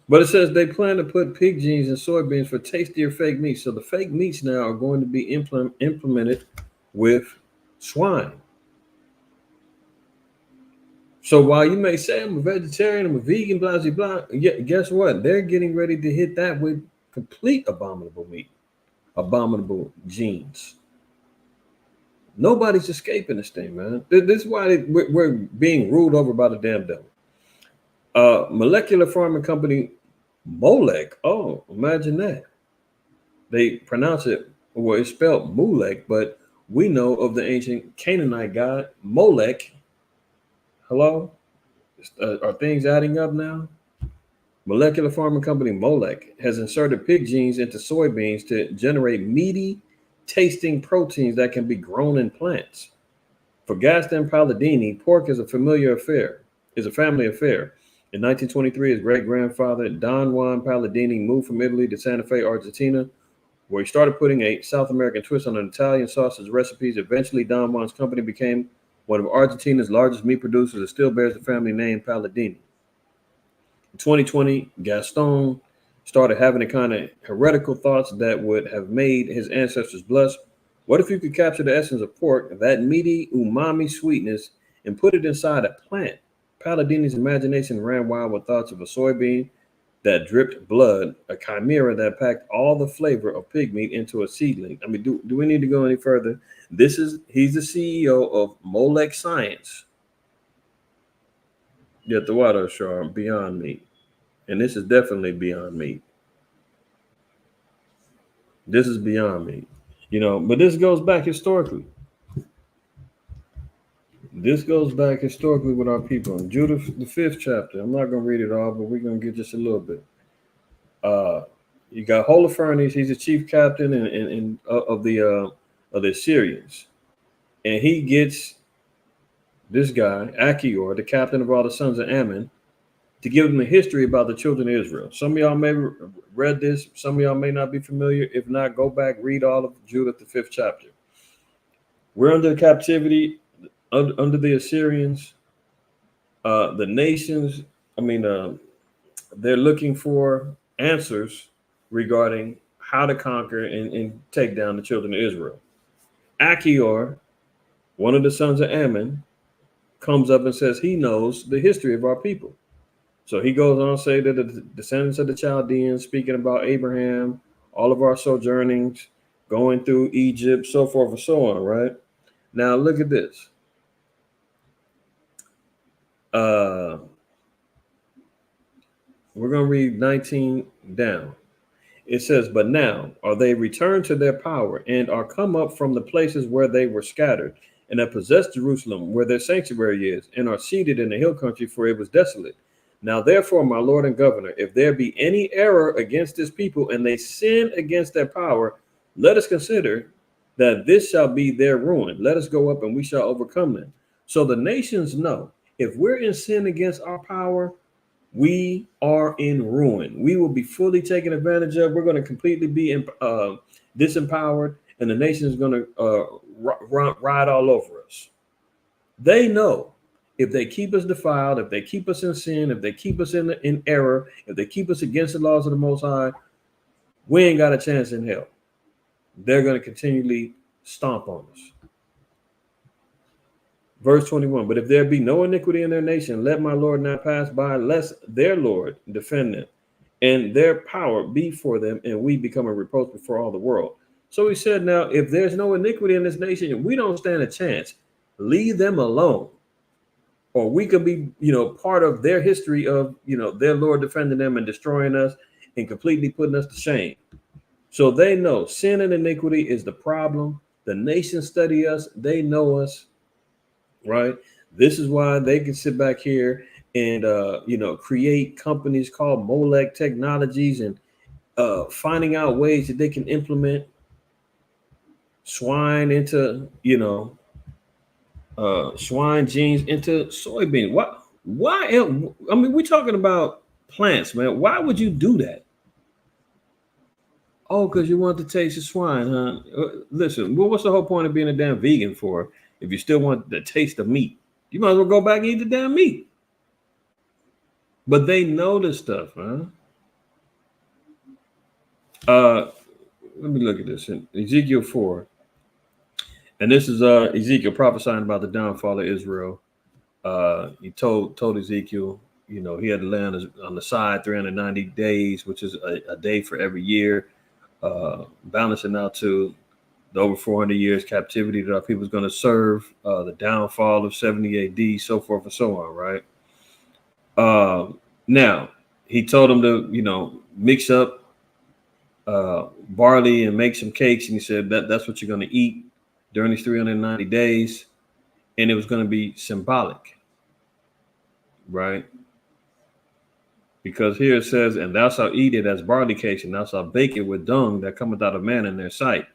But it says they plan to put pig genes in soybeans for tastier fake meats. So the fake meats now are going to be implemented with swine. So while you may say I'm a vegetarian, I'm a vegan, blah, blah, blah, guess what? They're getting ready to hit that with complete abominable meat, abominable genes. Nobody's escaping this thing, man. This is why we're being ruled over by the damn devil. Molecular farming company Molech. Oh, imagine that. They pronounce it, well, it's spelled Molech, but we know of the ancient Canaanite god Molech. Hello? Are things adding up now? Molecular farming company Molech has inserted pig genes into soybeans to generate meaty tasting proteins that can be grown in plants. For Gaston Palladini, pork is a family affair. In 1923, his great-grandfather, Don Juan Palladini, moved from Italy to Santa Fe, Argentina, where he started putting a South American twist on an Italian sausage recipes. Eventually, Don Juan's company became one of Argentina's largest meat producers and still bears the family name Palladini. In 2020, Gaston started having the kind of heretical thoughts that would have made his ancestors blush. What if you could capture the essence of pork, that meaty umami sweetness, and put it inside a plant? Palladini's imagination ran wild with thoughts of a soybean that dripped blood, a chimera that packed all the flavor of pig meat into a seedling. I mean, do we need to go any further? He's the CEO of Molech Science. Yet the water are Beyond Meat. And this is definitely Beyond Meat. This is Beyond Meat. You know, but this goes back historically. This goes back historically with our people. In Judah, the 5th chapter, I'm not going to read it all, but we're going to get just a little bit. You got Holofernes, he's the chief captain of the Assyrians. And he gets this guy, Achior, the captain of all the sons of Ammon, to give them a history about the children of Israel. Some of y'all may have read this. Some of y'all may not be familiar. If not, go back, read all of Judah, the 5th chapter. We're under captivity, under the Assyrians. The nations, they're looking for answers regarding how to conquer and take down the children of Israel. Achior, one of the sons of Ammon, comes up and says he knows the history of our people. So he goes on to say that the descendants of the Chaldeans, speaking about Abraham, all of our sojournings, going through Egypt, so forth and so on, right? Now look at this. We're going to read 19 down. It says, but now are they returned to their power and are come up from the places where they were scattered and have possessed Jerusalem, where their sanctuary is, and are seated in the hill country, for it was desolate. Now, therefore, my Lord and Governor, if there be any error against this people and they sin against their power, let us consider that this shall be their ruin. Let us go up and we shall overcome them. So the nations know if we're in sin against our power, we are in ruin. We will be fully taken advantage of. We're going to completely be disempowered, and the nation is going to ride all over us. They know if they keep us defiled, if they keep us in sin, if they keep us in error, if they keep us against the laws of the Most High, we ain't got a chance in hell. They're going to continually stomp on us. Verse 21, but if there be no iniquity in their nation, let my Lord not pass by, lest their Lord defend them, and their power be for them, and we become a reproach before all the world. So he said, now, if there's no iniquity in this nation, we don't stand a chance. Leave them alone. Or we could be, part of their history of, their Lord defending them and destroying us and completely putting us to shame. So they know sin and iniquity is the problem. The nations study us. They know us. Right. This is why they can sit back here and, create companies called Molech Technologies and finding out ways that they can implement swine into, swine genes into soybean. Why? I mean, we're talking about plants, man. Why would you do that? Oh, because you want the taste of swine, huh? Listen, what's the whole point of being a damn vegan for if you still want the taste of meat? You might as well go back and eat the damn meat. But they know this stuff, huh? Let me look at this in Ezekiel 4. And this is Ezekiel prophesying about the downfall of Israel. He told Ezekiel, he had to land on the side 390 days, which is a day for every year, balancing out to the over 400 years captivity that our people is going to serve, the downfall of 70 AD, so forth and so on, right? Now, he told him to, mix up barley and make some cakes, and he said that's what you're going to eat during these 390 days, and it was going to be symbolic, right? Because here it says, and thou shalt eat it as barley cakes, and thou shalt bake it with dung that cometh out of man in their sight.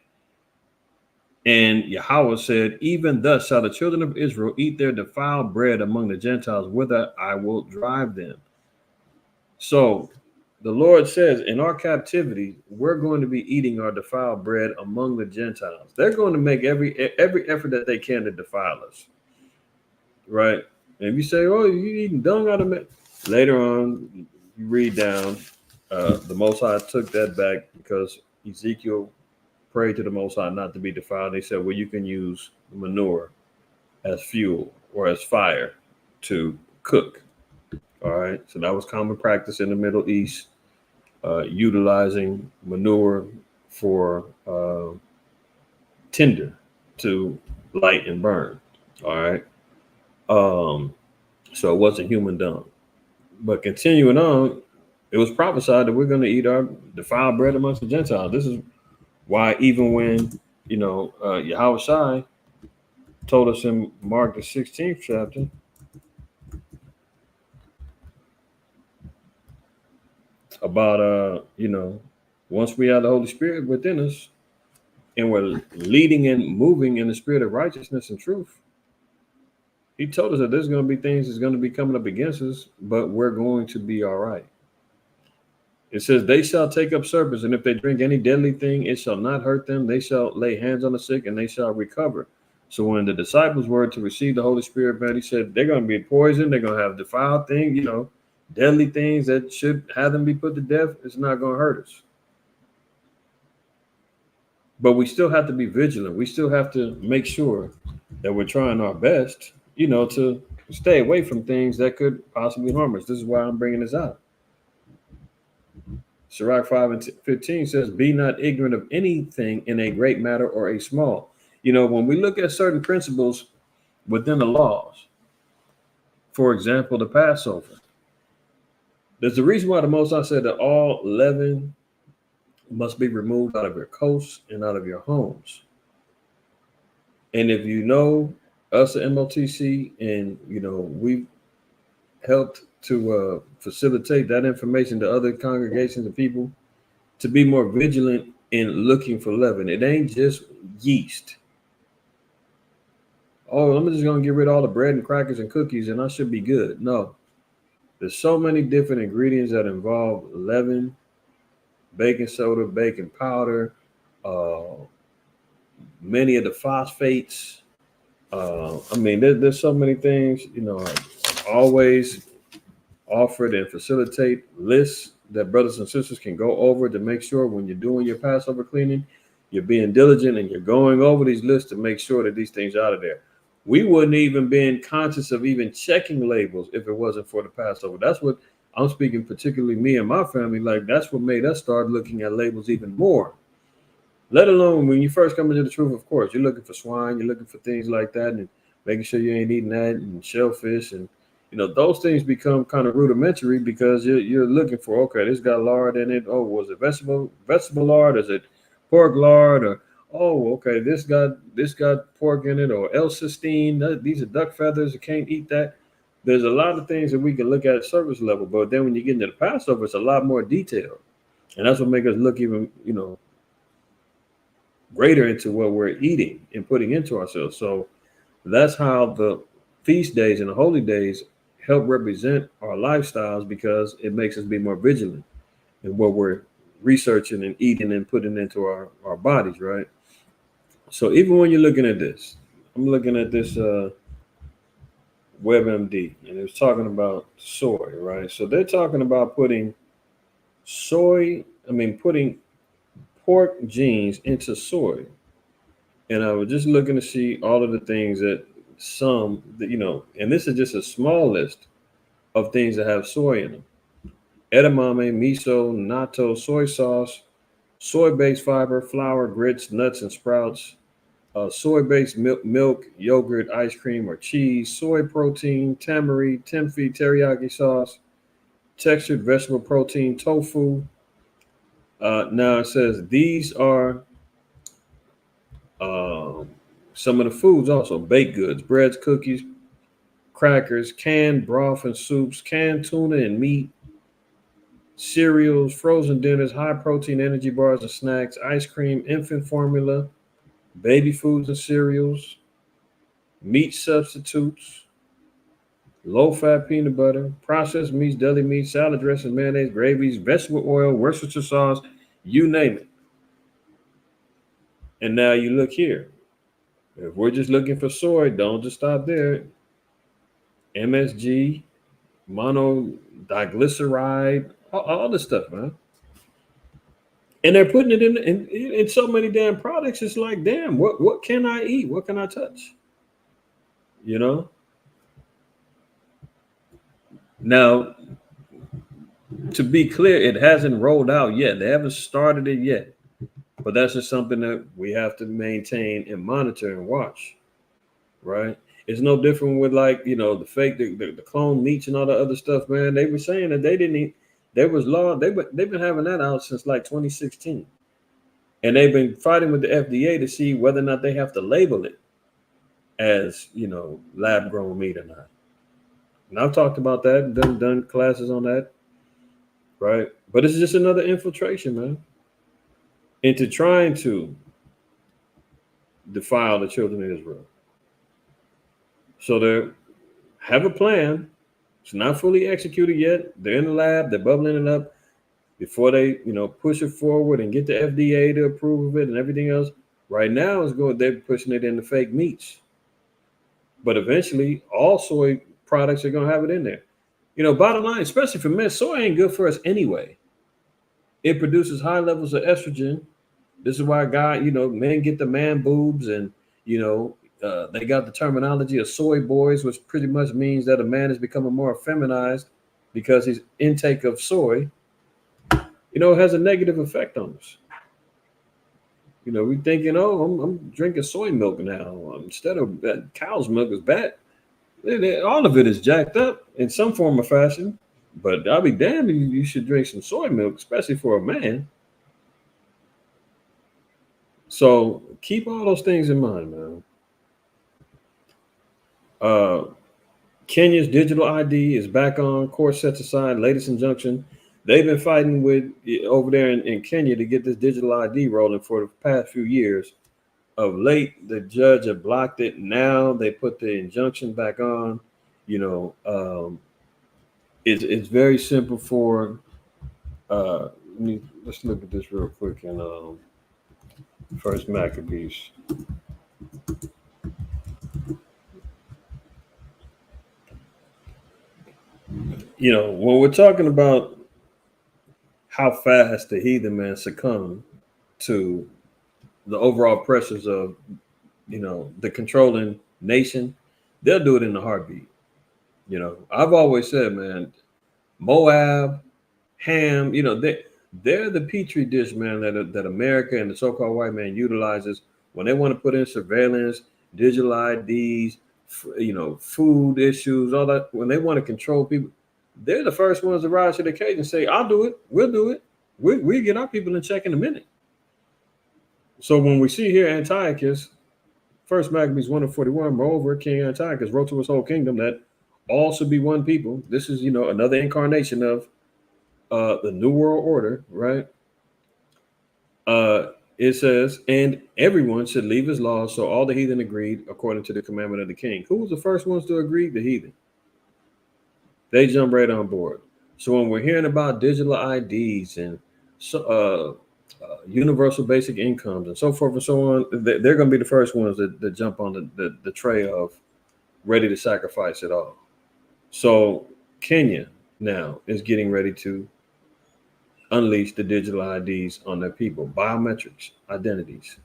And Yahweh said, even thus shall the children of Israel eat their defiled bread among the Gentiles, whither I will drive them. So the Lord says, in our captivity, we're going to be eating our defiled bread among the Gentiles. They're going to make every effort that they can to defile us, right? And if you say, oh, you eating dung out of it, later on, you read down, the Most High took that back because Ezekiel prayed to the Most High not to be defiled. They said, well, you can use manure as fuel or as fire to cook. All right. So that was common practice in the Middle East, utilizing manure for tinder to light and burn. All right. So it wasn't human dung. But continuing on, it was prophesied that we're going to eat our defiled bread amongst the Gentiles. This is why even when, Yahweh Shai told us in Mark the 16th chapter, about, once we have the Holy Spirit within us and we're leading and moving in the spirit of righteousness and truth, he told us that there's going to be things that's going to be coming up against us, but we're going to be all right. It says, they shall take up serpents, and if they drink any deadly thing, it shall not hurt them. They shall lay hands on the sick, and they shall recover. So when the disciples were to receive the Holy Spirit, man, he said, they're going to be poisoned. They're going to have defiled things, deadly things that should have them be put to death. It's not going to hurt us. But we still have to be vigilant. We still have to make sure that we're trying our best, to stay away from things that could possibly harm us. This is why I'm bringing this out. Sirach 5:15 says, be not ignorant of anything in a great matter or a small. When we look at certain principles within the laws, for example, the Passover, there's a reason why the Most High said that all leaven must be removed out of your coasts and out of your homes. And if us at MOTC, and we've helped to facilitate that information to other congregations and people to be more vigilant in looking for leaven. It ain't just yeast. Oh, I'm just going to get rid of all the bread and crackers and cookies and I should be good. No. There's so many different ingredients that involve leaven, baking soda, baking powder, many of the phosphates. There's so many things, always offered and facilitate lists that brothers and sisters can go over to make sure when you're doing your Passover cleaning, you're being diligent and you're going over these lists to make sure that these things are out of there. We wouldn't even been conscious of even checking labels if it wasn't for the Passover. That's what I'm speaking, particularly me and my family. Like, that's what made us start looking at labels even more. Let alone when you first come into the truth, of course, you're looking for swine, you're looking for things like that, and making sure you ain't eating that, and shellfish, and those things become kind of rudimentary because you're looking for, okay, this got lard in it. Oh, was it vegetable lard? Is it pork lard? Or okay, this got pork in it, or L-cysteine. These are duck feathers. You can't eat that. There's a lot of things that we can look at surface level, but then when you get into the Passover, it's a lot more detailed. And that's what makes us look even, greater into what we're eating and putting into ourselves. So that's how the feast days and the holy days help represent our lifestyles, because it makes us be more vigilant in what we're researching and eating and putting into our bodies, right? So even when you're looking at this, I'm looking at this WebMD, and it's talking about soy, right? So they're talking about putting putting pork genes into soy. And I was just looking to see all of the things and this is just a small list of things that have soy in them: edamame, miso, natto, soy sauce, soy-based fiber, flour, grits, nuts, and sprouts, soy-based milk, yogurt, ice cream, or cheese, soy protein, tamari, tempeh, teriyaki sauce, textured vegetable protein, tofu. Now it says these are um, some of the foods also: baked goods, breads, cookies, crackers, canned broth and soups, canned tuna and meat, cereals, frozen dinners, high protein energy bars and snacks, ice cream, infant formula, baby foods and cereals, meat substitutes, low fat peanut butter, processed meats, deli meats, salad dressings, mayonnaise, gravies, vegetable oil, Worcestershire sauce, you name it. And now you look here. If we're just looking for soy, don't just stop there. MSG, monodiglyceride, all this stuff, man. And they're putting it in so many damn products. It's like, damn, what can I eat? What can I touch? You know? Now, to be clear, it hasn't rolled out yet. They haven't started it yet. But that's just something that we have to maintain and monitor and watch, right? It's no different with, like, the fake, the clone meats and all the other stuff, man. They were saying that they didn't eat. There was law. They've been having that out since like 2016. And they've been fighting with the FDA to see whether or not they have to label it as, lab grown meat or not. And I've talked about that, done classes on that, right? But it's just another infiltration, man, into trying to defile the children of Israel. So they have a plan. It's not fully executed yet. They're in the lab. They're bubbling it up before they, push it forward and get the FDA to approve of it and everything else. Right now, they're pushing it into fake meats. But eventually, all soy products are going to have it in there. Bottom line, especially for men, soy ain't good for us anyway. It produces high levels of estrogen. This is why men get the man boobs, and, they got the terminology of soy boys, which pretty much means that a man is becoming more feminized because his intake of soy, it has a negative effect on us. We thinking, oh, I'm drinking soy milk now instead of that cow's milk is bad. All of it is jacked up in some form or fashion. But I'll be damned if you should drink some soy milk, especially for a man. So keep all those things in mind, man. Kenya's digital ID is back on. Court sets aside latest injunction. They've been fighting with over there in Kenya to get this digital ID rolling for the past few years. Of late, the judge had blocked it. Now they put the injunction back on. It's very simple for. Let's look at this real quick in First Maccabees. When we're talking about how fast the heathen man succumb to the overall pressures of, the controlling nation, they'll do it in a heartbeat. I've always said, man, Moab, Ham, they're the petri dish, man, that America and the so-called white man utilizes when they want to put in surveillance, digital IDs, food issues, all that. When they want to control people, they're the first ones to rise to the occasion and say, I'll do it. We'll do it. We'll get our people in check in a minute. So when we see here Antiochus, First Maccabees 1:41, moreover, King Antiochus wrote to his whole kingdom that all should be one people. This is, another incarnation of the New World Order, right? It says, and everyone should leave his laws. So all the heathen agreed according to the commandment of the king. Who was the first ones to agree? The heathen. They jump right on board. So when we're hearing about digital IDs and universal basic incomes and so forth and so on, they're going to be the first ones that jump on the tray of ready to sacrifice it all. So Kenya now is getting ready to unleash the digital IDs on their people, biometrics, identities.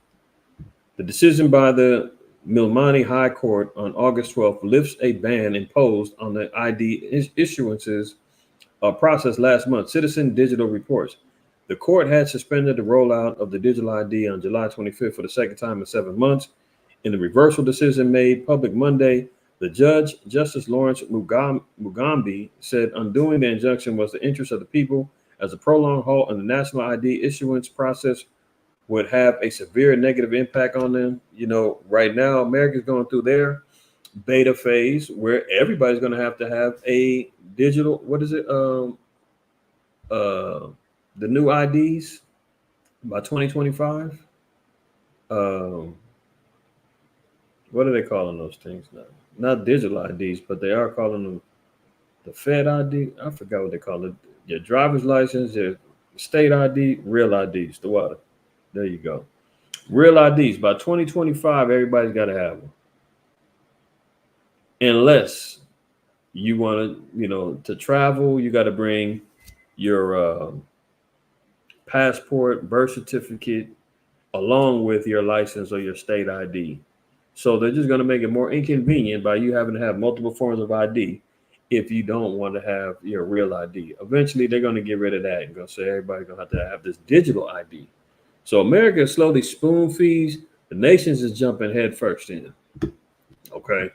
The decision by the Milimani High Court on August 12th lifts a ban imposed on the ID issuances process last month, Citizen Digital reports. The court had suspended the rollout of the digital ID on July 25th for the second time in 7 months. In the reversal decision made public Monday, the judge, Justice Lawrence Mugambi, said undoing the injunction was the interest of the people, as a prolonged halt in the national ID issuance process would have a severe negative impact on them. You know, right now, America's going through their beta phase where everybody's going to have a digital, what is it? The new IDs by 2025. What are they calling those things now? Not digital IDs, but they are calling them the Fed ID. I forgot what they call it. Your driver's license, your state ID, real IDs, the water. There you go. Real IDs. By 2025, everybody's got to have them. Unless you want to travel, you got to bring your passport, birth certificate, along with your license or your state ID. So they're just going to make it more inconvenient by you having to have multiple forms of ID if you don't want to have your real ID. Eventually, they're going to get rid of that and going to say everybody's going to have this digital ID. So America slowly spoon feeds. The nations is jumping head first in. Okay.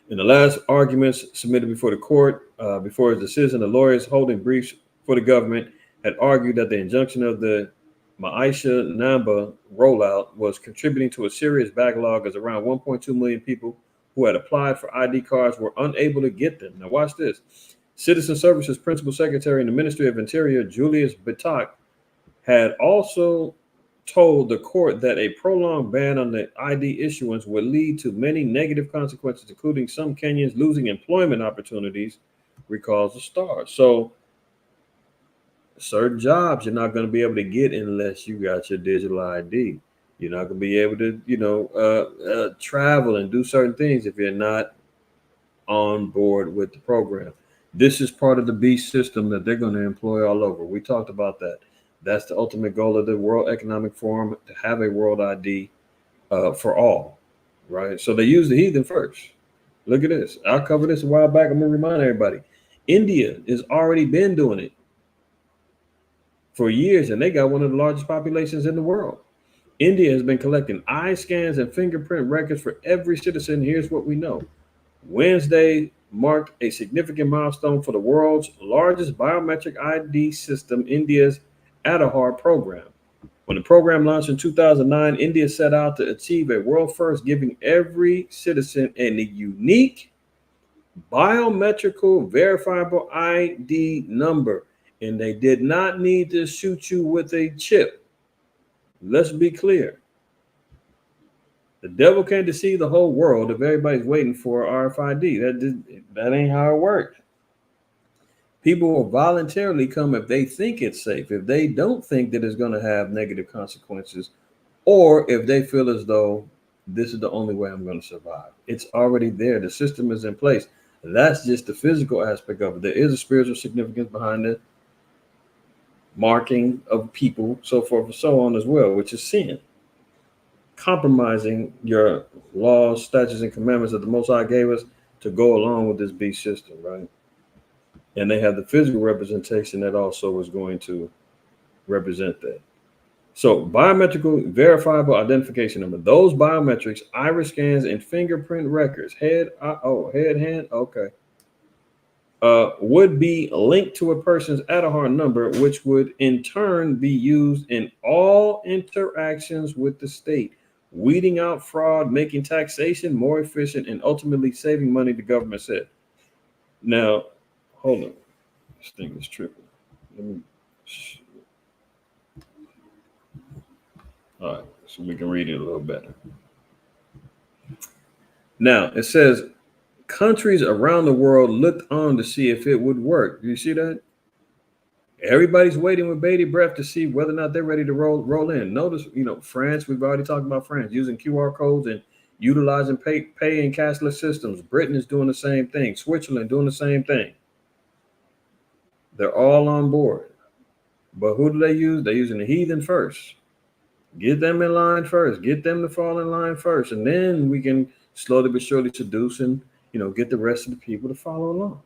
In the last arguments submitted before the court, before his decision, the lawyers holding briefs for the government had argued that the injunction of the Maisha Namba rollout was contributing to a serious backlog, as around 1.2 million people who had applied for ID cards were unable to get them. Now watch this. Citizen Services Principal Secretary in the Ministry of Interior, Julius Bitok, had also told the court that a prolonged ban on the ID issuance would lead to many negative consequences, including some Kenyans losing employment opportunities, recalls the Star. So certain jobs you're not going to be able to get unless you got your digital ID. You're not going to be able to, travel and do certain things if you're not on board with the program. This is part of the beast system that they're going to employ all over. We talked about that. That's the ultimate goal of the World Economic Forum, to have a world ID for all, right? So they use the heathen first. Look at this. I covered this a while back. I'm going to remind everybody. India has already been doing it for years, and they got one of the largest populations in the world. India has been collecting eye scans and fingerprint records for every citizen. Here's what we know. Wednesday marked a significant milestone for the world's largest biometric ID system, India's Aadhaar program. When the program launched in 2009, India set out to achieve a world first, giving every citizen a unique biometrical verifiable ID number. And they did not need to shoot you with a chip. Let's be clear. The devil can't deceive the whole world if everybody's waiting for RFID. That ain't how it works. People will voluntarily come if they think it's safe, if they don't think that it's going to have negative consequences, or if they feel as though this is the only way I'm going to survive. It's already there. The system is in place. That's just the physical aspect of it. There is a spiritual significance behind it. Marking of people, so forth and so on as well, which is sin. Compromising your laws, statutes, and commandments that the Most High gave us to go along with this beast system, right? And they have the physical representation that also is going to represent that. So biometrical verifiable identification number, those biometrics, iris scans, and fingerprint records, hand, okay, would be linked to a person's Aadhaar number, which would in turn be used in all interactions with the state, weeding out fraud, making taxation more efficient, and ultimately saving money, the government said. Now, hold on. This thing is tripping. All right, so we can read it a little better. Now, it says countries around the world looked on to see if it would work. Do you see that? Everybody's waiting with bated breath to see whether or not they're ready to roll in. Notice, France, we've already talked about France using QR codes and utilizing pay and cashless systems. Britain is doing the same thing. Switzerland doing the same thing. They're all on board. But who do they use? They're using the heathen first. Get them in line first. Get them to fall in line first. And then we can slowly but surely seduce and, get the rest of the people to follow along.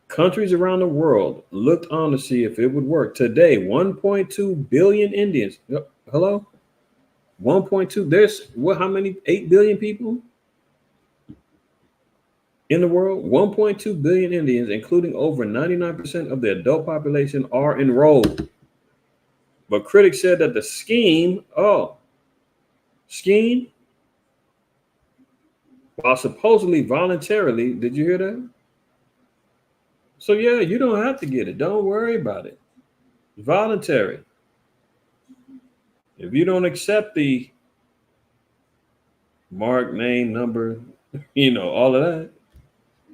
Countries around the world looked on to see if it would work. Today, 1.2 billion Indians. Hello? 1.2. There's how many? 8 billion people in the world? 1.2 billion Indians, including over 99% of the adult population, are enrolled. But critics said that the scheme, while supposedly voluntarily, did you hear that? So yeah, you don't have to get it. Don't worry about it. It's voluntary. If you don't accept the mark, name, number, all of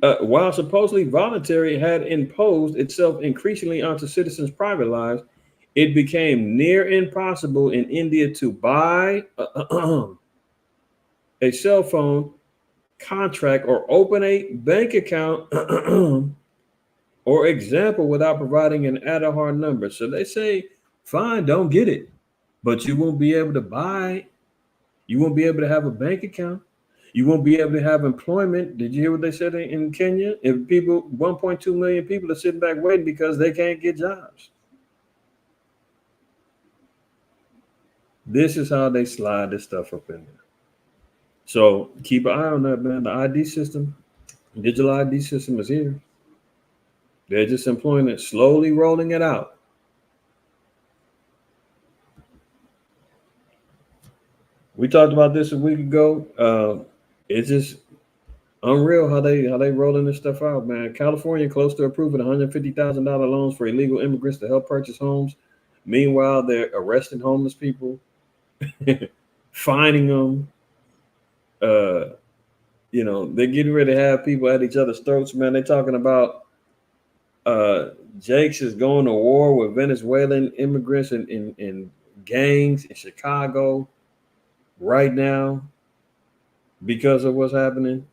that, while supposedly voluntary had imposed itself increasingly onto citizens' private lives, it became near impossible in India to buy a cell phone, contract, or open a bank account or example without providing an Aadhaar number. So they say, fine, don't get it, but you won't be able to buy. You won't be able to have a bank account. You won't be able to have employment. Did you hear what they said in Kenya? If 1.2 million people are sitting back waiting because they can't get jobs. This is how they slide this stuff up in there. So keep an eye on that, man. The ID system, digital ID system is here. They're just employing it, slowly rolling it out. We talked about this a week ago. It's just unreal how they rolling this stuff out, man. California close to approving $150,000 loans for illegal immigrants to help purchase homes. Meanwhile, they're arresting homeless people, fining them. They're getting ready to have people at each other's throats, man. They're talking about Jakes is going to war with Venezuelan immigrants in gangs in Chicago right now because of what's happening.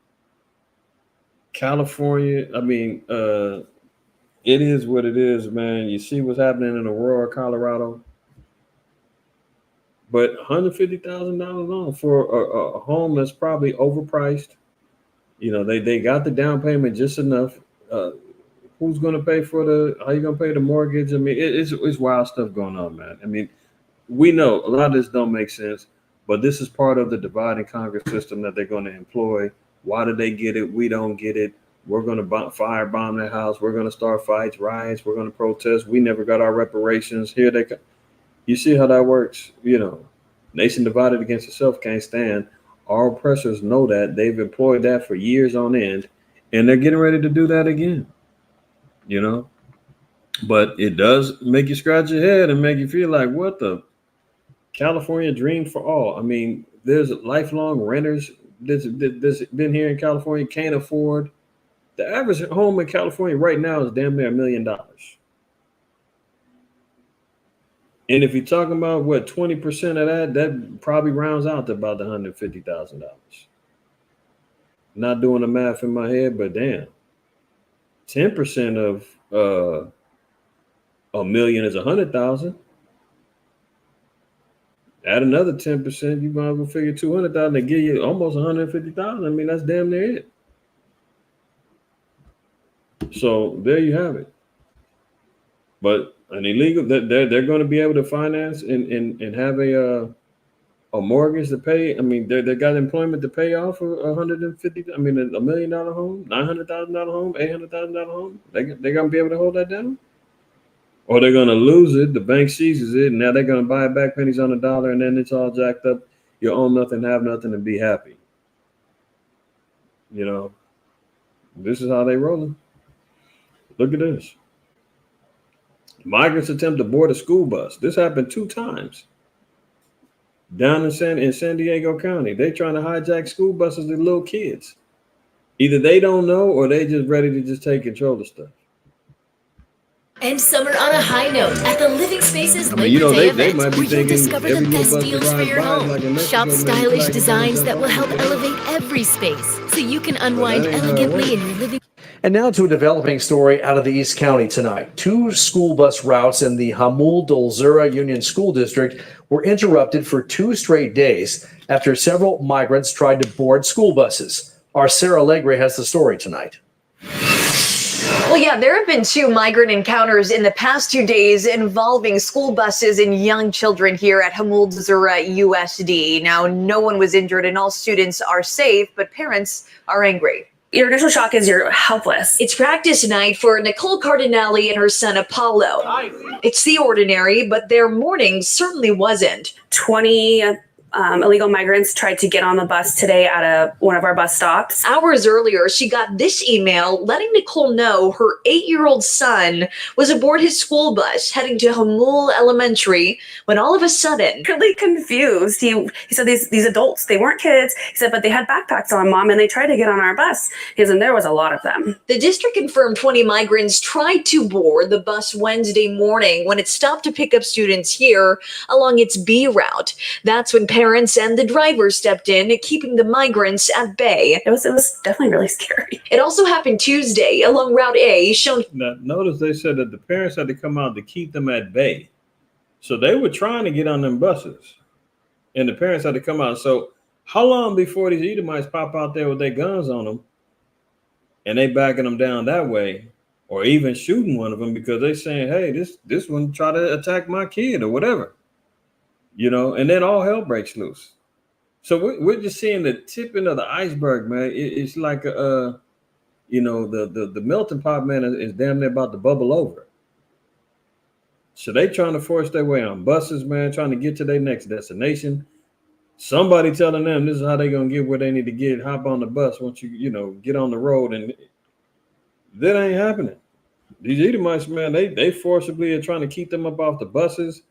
California, it is what it is, man. You see what's happening in Aurora, Colorado. But $150,000 loan for a home that's probably overpriced. They got the down payment just enough. Who's going to pay for how you going to pay the mortgage? It's wild stuff going on, man. We know a lot of this don't make sense, but this is part of the divide and conquer system that they're going to employ. Why do they get it? We don't get it. We're going to firebomb their house. We're going to start fights, riots. We're going to protest. We never got our reparations. Here they come. You see how that works? Nation divided against itself can't stand. Our oppressors know that. They've employed that for years on end, and they're getting ready to do that again. But it does make you scratch your head and make you feel like, what the California dream for all. There's lifelong renters that's been here in California, can't afford. The average home in California right now is damn near $1 million. And if you're talking about 20% of that probably rounds out to about $150,000. Not doing the math in my head, but damn. 10% of $1 million is 100,000. Add another 10%, you're gonna have to figure 200,000. They give you almost 150,000. That's damn near it. So there you have it. But an illegal, they're going to be able to finance and have a mortgage to pay. They got employment to pay off $150,000. $1 million home, $900,000 home, $800,000 home. They're going to be able to hold that down, or they're going to lose it. The bank seizes it, and now they're going to buy it back pennies on the dollar, and then it's all jacked up. You own nothing, have nothing, and be happy. This is how they rolling. Look at this. Migrants attempt to board a school bus. This happened 2 times. down in San Diego County. They trying to hijack school buses with little kids. Either they don't know or they just ready to just take control of stuff. End summer on a high note at the Living Spaces Labor Day they event, might be where you'll thinking discover the every little best bus deals that for rides your by is home. like in Mexico, Shop man, stylish like designs that will help yeah. elevate every space, so you can unwind ain't how it elegantly works. in your living. And now to a developing story out of the East County tonight. 2 school bus routes in the Hamul Dolzura Union School District were interrupted for 2 straight days after several migrants tried to board school buses. Our Sarah Legre has the story tonight. Well, yeah, there have been 2 migrant encounters in the past 2 days involving school buses and young children here at Hamul Dolzura USD. Now, no one was injured and all students are safe, but parents are angry. Your initial shock is you're helpless. It's practice night for Nicole Cardinale and her son Apollo. It's the ordinary, but their morning certainly wasn't. 20 illegal migrants tried to get on the bus today at one of our bus stops. Hours earlier, she got this email letting Nicole know her 8-year-old son was aboard his school bus heading to Hamul Elementary when all of a sudden, Really confused. He said these adults, they weren't kids. He said, but they had backpacks on, Mom, and they tried to get on our bus. He said, and there was a lot of them. The district confirmed 20 migrants tried to board the bus Wednesday morning when it stopped to pick up students here along its B route. That's when parents and the driver stepped in, keeping the migrants at bay. It was definitely really scary. It also happened Tuesday along Route A, shown. Now, notice they said that the parents had to come out to keep them at bay. So they were trying to get on them buses, and the parents had to come out. So how long before these Edomites pop out there with their guns on them and they backing them down that way, or even shooting one of them because they saying, hey, this one tried to attack my kid or whatever, and then all hell breaks loose. So we're just seeing the tipping of the iceberg, man. It's like, the melting pot, man, is damn near about to bubble over. So they trying to force their way on buses, man, trying to get to their next destination. Somebody telling them this is how they're going to get where they need to get, hop on the bus once you get on the road. And that ain't happening. These Edomites, man, they forcibly are trying to keep them up off the buses.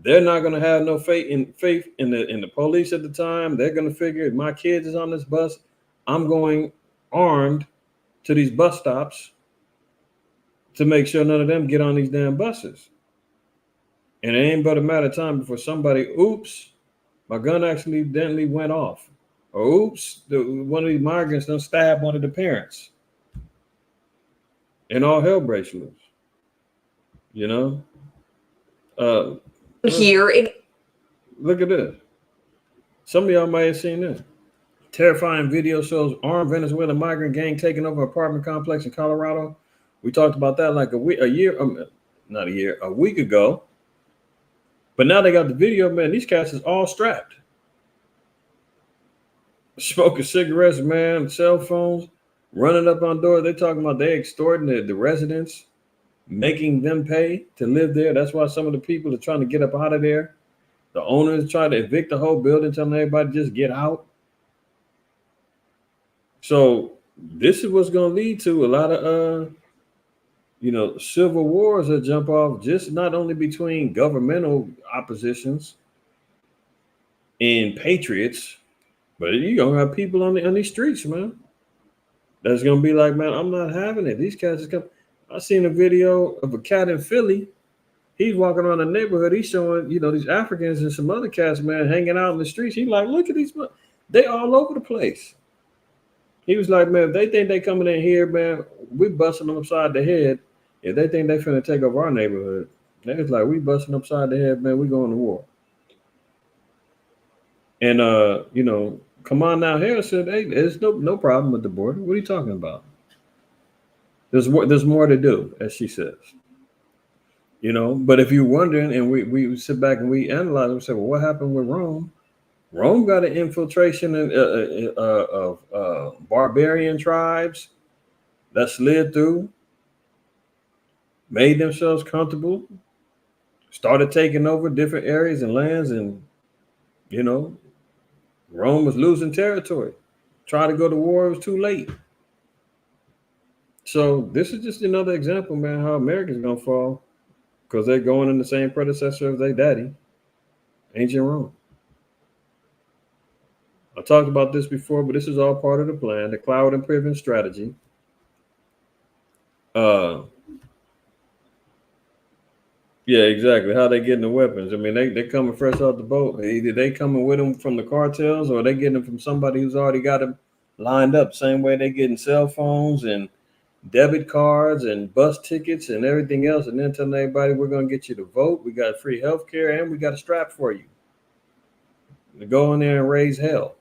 They're not going to have no faith in the police at the time. They're going to figure if my kids is on this bus, I'm going armed to these bus stops to make sure none of them get on these damn buses. And it ain't but a matter of time before somebody, oops, my gun accidentally went off. Or oops, one of these migrants done stabbed one of the parents. And all hell breaks loose. Look at this. Some of y'all might have seen this. Terrifying video shows armed Venezuelan migrant gang taking over apartment complex in Colorado. We talked about that like a week ago. But now they got the video, man. These cats is all strapped. Smoking cigarettes, man, cell phones, running up on doors. They talking about they extorting the residents, making them pay to live there. That's why some of the people are trying to get up out of there. The owners try to evict the whole building, telling everybody just get out. So this is what's going to lead to a lot of, civil wars that jump off, just not only between governmental oppositions and patriots, but you're going to have people on these streets, man. That's going to be like, man, I'm not having it. These cats is coming. I seen a video of a cat in Philly. He's walking around the neighborhood. He's showing, these Africans and some other cats, man, hanging out in the streets. He's like, look at these. They all over the place. He was like, man, if they think they coming in here, man, we busting them upside the head. If they think they finna take over our neighborhood, they was like, we busting upside the head, man, we going to war. And, Kamala Harris said, hey, there's no problem with the border. What are you talking about? There's more to do, as she says. But if you're wondering, and we sit back and we analyze and say, well, what happened with Rome? Rome got an infiltration of barbarian tribes that slid through, made themselves comfortable, started taking over different areas and lands, and Rome was losing territory. Tried to go to war, it was too late. So this is just another example, man, how America's gonna fall because they're going in the same predecessor of their daddy, ancient Rome. I talked about this before, but this is all part of the plan, the cloud and prevent strategy. Yeah, exactly. How they getting the weapons? I mean, they coming fresh off the boat. Either they coming with them from the cartels, or they getting them from somebody who's already got them lined up. Same way they getting cell phones and debit cards and bus tickets and everything else, and then telling everybody we're gonna get you to vote. We got free health care, and we got a strap for you to go in there and raise hell.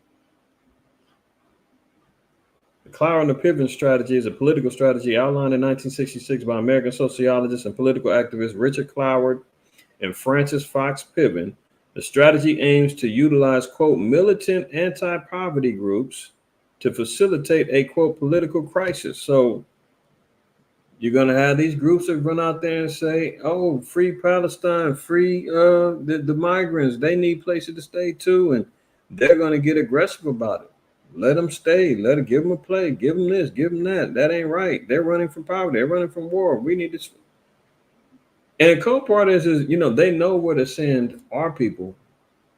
The cloud and the pivot strategy is a political strategy outlined in 1966 by American sociologist and political activist Richard Cloward and Francis Fox Piven. The strategy aims to utilize, quote, militant anti-poverty groups to facilitate a, quote, political crisis. So you're going to have these groups that run out there and say, oh, free Palestine, free the migrants. They need places to stay too. And they're going to get aggressive about it. Let them stay. Let them give them a play. Give them this. Give them that. That ain't right. They're running from poverty. They're running from war. We need to. And the cool part is, they know where to send our people,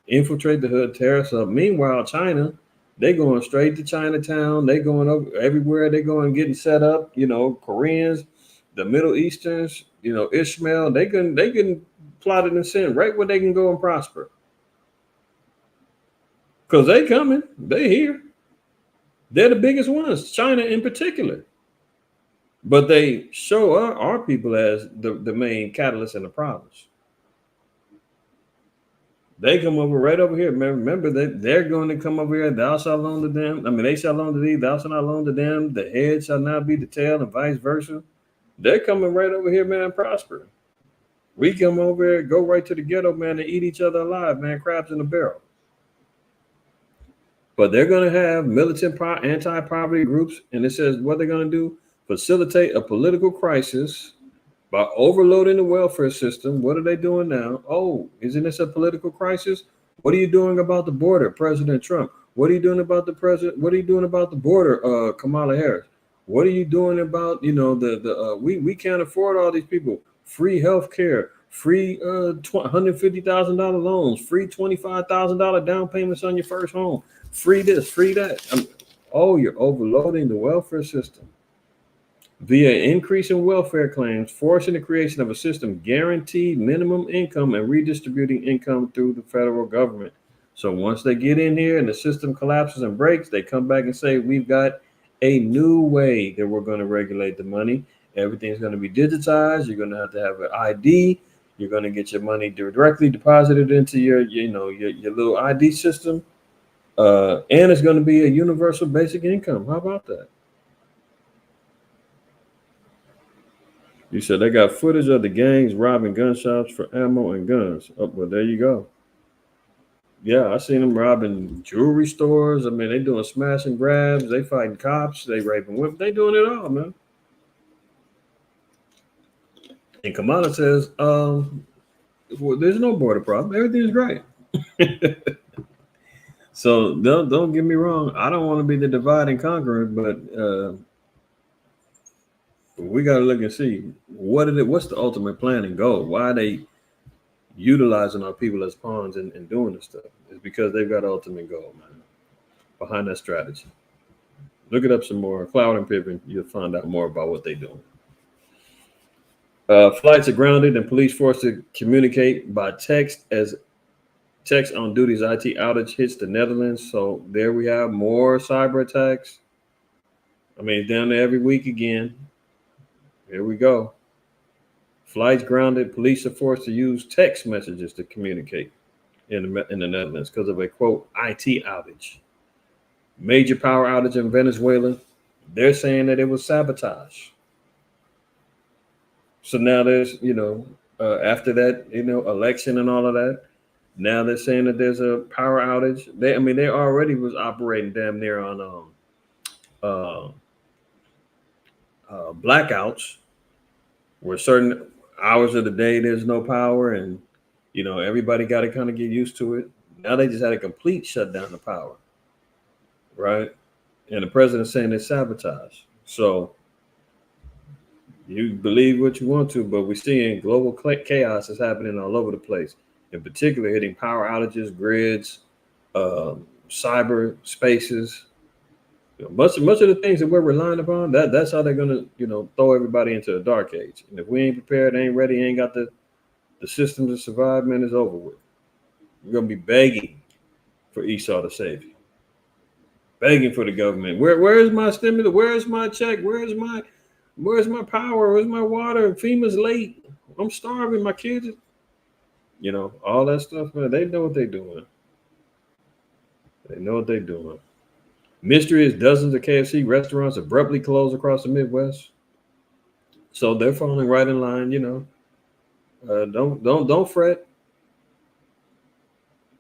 infiltrate the hood, tear us up. Meanwhile, China, they going straight to Chinatown. They going over everywhere. They going getting set up. Koreans, the Middle Easterns, Ishmael. They can plot it and send right where they can go and prosper. Because they coming. They here. They're the biggest ones, China in particular. But they show our people as the main catalyst in the problems. They come over right over here. Remember that they're going to come over here. Thou shalt loan to them. I mean, they shall loan to thee. Thou shalt not loan to them. The head shall not be the tail, and vice versa. They're coming right over here, man, prosper. We come over here, go right to the ghetto, man, and eat each other alive, man, crabs in a barrel. But they're going to have militant anti-poverty groups, and it says what they're going to do: facilitate a political crisis by overloading the welfare system. What are they doing now? Oh, isn't this a political crisis? What are you doing about the border, President Trump? What are you doing about the president? What are you doing about the border, Kamala Harris? What are you doing about we can't afford all these people? Free health care, free $150,000 loans, free $25,000 down payments on your first home. Free this, free that. You're overloading the welfare system via increase in welfare claims, forcing the creation of a system guaranteed minimum income and redistributing income through the federal government. So once they get in here and the system collapses and breaks, they come back and say, we've got a new way that we're going to regulate the money. Everything's going to be digitized. You're going to have an ID. You're going to get your money directly deposited into your little ID system. And it's going to be a universal basic income. How about that? You said they got footage of the gangs robbing gun shops for ammo and guns. Oh, well, there you go. Yeah, I seen them robbing jewelry stores. I mean, they doing smash and grabs. They fighting cops. They raping women. They doing it all, man. And Kamala says, well, there's no border problem. Everything's great. So don't get me wrong. I don't want to be the divide and conquer, but we got to look and see what's the ultimate plan and goal. Why are they utilizing our people as pawns and doing this stuff? It's because they've got an ultimate goal, man, behind that strategy. Look it up some more. Cloud and Piven, you'll find out more about what they're doing. Flights are grounded and police forced to communicate by text as text on duty's IT outage hits the Netherlands. So there we have more cyber attacks. I mean, it's down there every week again. Here we go. Flights grounded. Police are forced to use text messages to communicate in the Netherlands because of a, quote, IT outage. Major power outage in Venezuela. They're saying that it was sabotage. So now there's, after that, election and all of that, now they're saying that there's a power outage. They already was operating damn near on blackouts, where certain hours of the day there's no power, and everybody got to kind of get used to it. Now they just had a complete shutdown of power, right? And the president's saying it's sabotage. So you believe what you want to, but we're seeing global chaos is happening all over the place. In particular, hitting power outages, grids, cyber spaces. Much of the things that we're relying upon, that's how they're gonna, throw everybody into a dark age. And if we ain't prepared, ain't ready, ain't got the systems to survive, man, it's over with. You're gonna be begging for Esau to save you, begging for the government. Where is my stimulus? Where is my check? Where's my power? Where's my water? FEMA's late. I'm starving. My kids, all that stuff, man. They know what they're doing. They know what they're doing. Mystery is dozens of KFC restaurants abruptly closed across the Midwest. So they're falling right in line, Don't fret.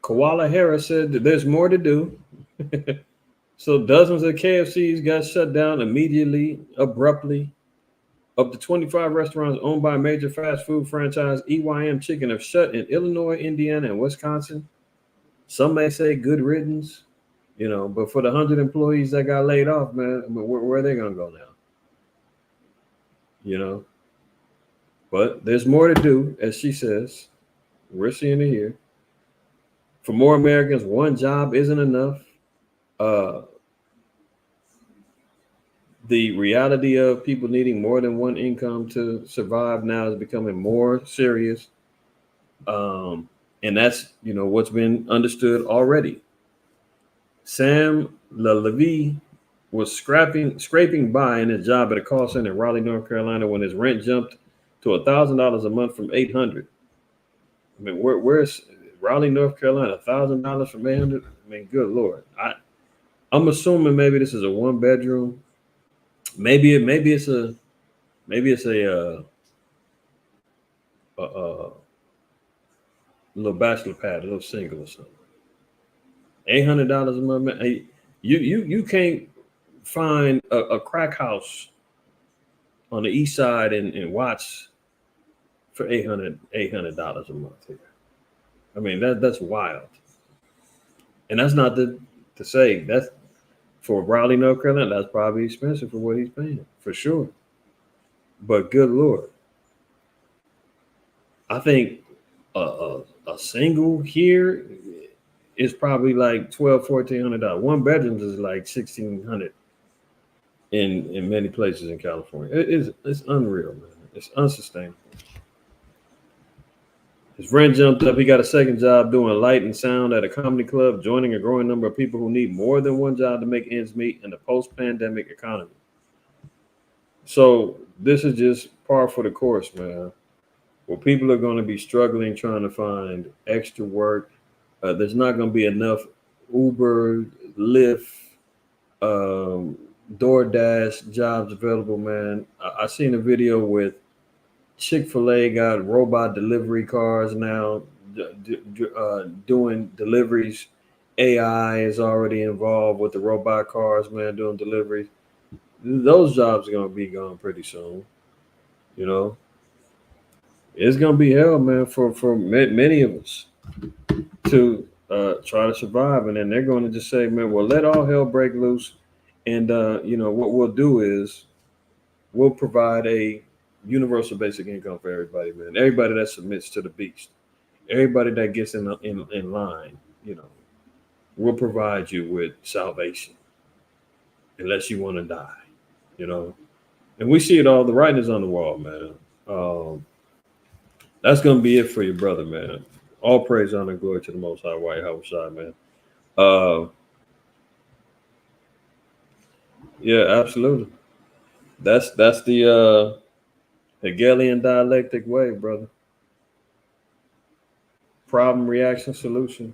Koala Harris said that there's more to do. So dozens of KFCs got shut down immediately, abruptly. Up to 25 restaurants owned by major fast food franchise EYM Chicken have shut in Illinois, Indiana, and Wisconsin. Some may say good riddance, but for the 100 employees that got laid off, man, where are they going to go now? But there's more to do, as she says. We're seeing it here. For more Americans, one job isn't enough. The reality of people needing more than one income to survive now is becoming more serious. And that's, what's been understood already. Sam LaLevy was scraping by in his job at a call center in Raleigh, North Carolina, when his rent jumped to $1,000 a month from $800. I mean, where's Raleigh, North Carolina? $1,000 from $800? I mean, good Lord. I'm assuming maybe this is a one bedroom. Maybe it's a little bachelor pad, a little single or something. $800 a month, man. You can't find a crack house on the east side in Watts for $800 a month here. I mean, that's wild. And that's not to say that's for Raleigh, North Carolina, that's probably expensive for what he's paying, for sure. But good Lord. I think a single here is probably like $1,200-$1,400. One bedrooms is like $1,600 in many places in California. It's unreal, man. It's unsustainable. His rent jumped up. He got a second job doing light and sound at a comedy club, joining a growing number of people who need more than one job to make ends meet in the post-pandemic economy. So this is just par for the course, man. Well, people are going to be struggling trying to find extra work. There's not going to be enough Uber, Lyft, DoorDash jobs available, man. I seen a video with Chick-fil-A got robot delivery cars now doing deliveries. AI is already involved with the robot cars, man, doing deliveries. Those jobs are going to be gone pretty soon. It's going to be hell, man, for many of us to try to survive. And then they're going to just say, man, well, let all hell break loose. And, what we'll do is we'll provide a universal basic income for everybody, man. Everybody that submits to the beast, everybody that gets in line, we'll provide you with salvation unless you want to die, And we see it all. The writing is on the wall, man. That's going to be it for your brother, man. All praise, honor, and glory to the Most High, White House side, man. Yeah, absolutely. That's the Hegelian dialectic way, brother. Problem, reaction, solution.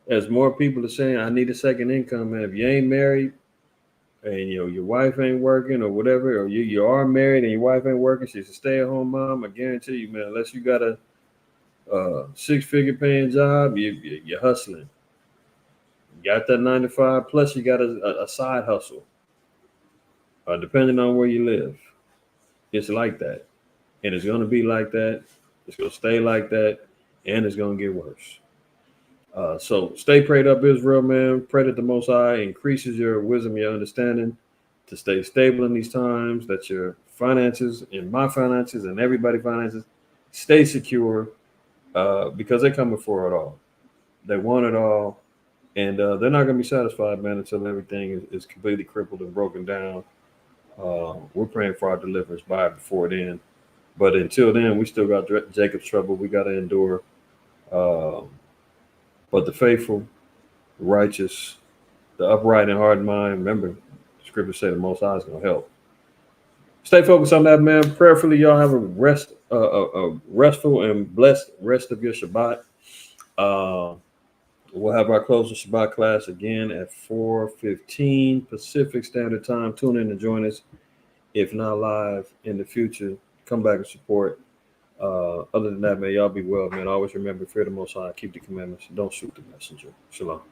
As more people are saying, I need a second income, man. If you ain't married and your wife ain't working or whatever, or you are married and your wife ain't working, she's a stay-at-home mom, I guarantee you, man, unless you got a six-figure paying job, you're hustling. You got that 9 to 5, plus you got a side hustle. Depending on where you live. It's like that. And it's going to be like that. It's going to stay like that. And it's going to get worse. So stay prayed up, Israel, man. Pray that the Most High increases your wisdom, your understanding to stay stable in these times, that your finances and my finances and everybody's finances stay secure because they're coming for it all. They want it all. And they're not going to be satisfied, man, until everything is completely crippled and broken down. We're praying for our deliverance before then. But until then, we still got Jacob's trouble we got to endure. But the faithful, the righteous, the upright and hard mind, remember, the scripture say the Most High is going to help. Stay focused on that, man. Prayerfully, y'all have a restful and blessed rest of your Shabbat. We'll have our closing Shabbat class again at 4:15 Pacific Standard Time. Tune in and join us. If not live in the future, come back and support. Other than that, man, y'all be well, man. Always remember, fear the Most High, keep the commandments. Don't shoot the messenger. Shalom.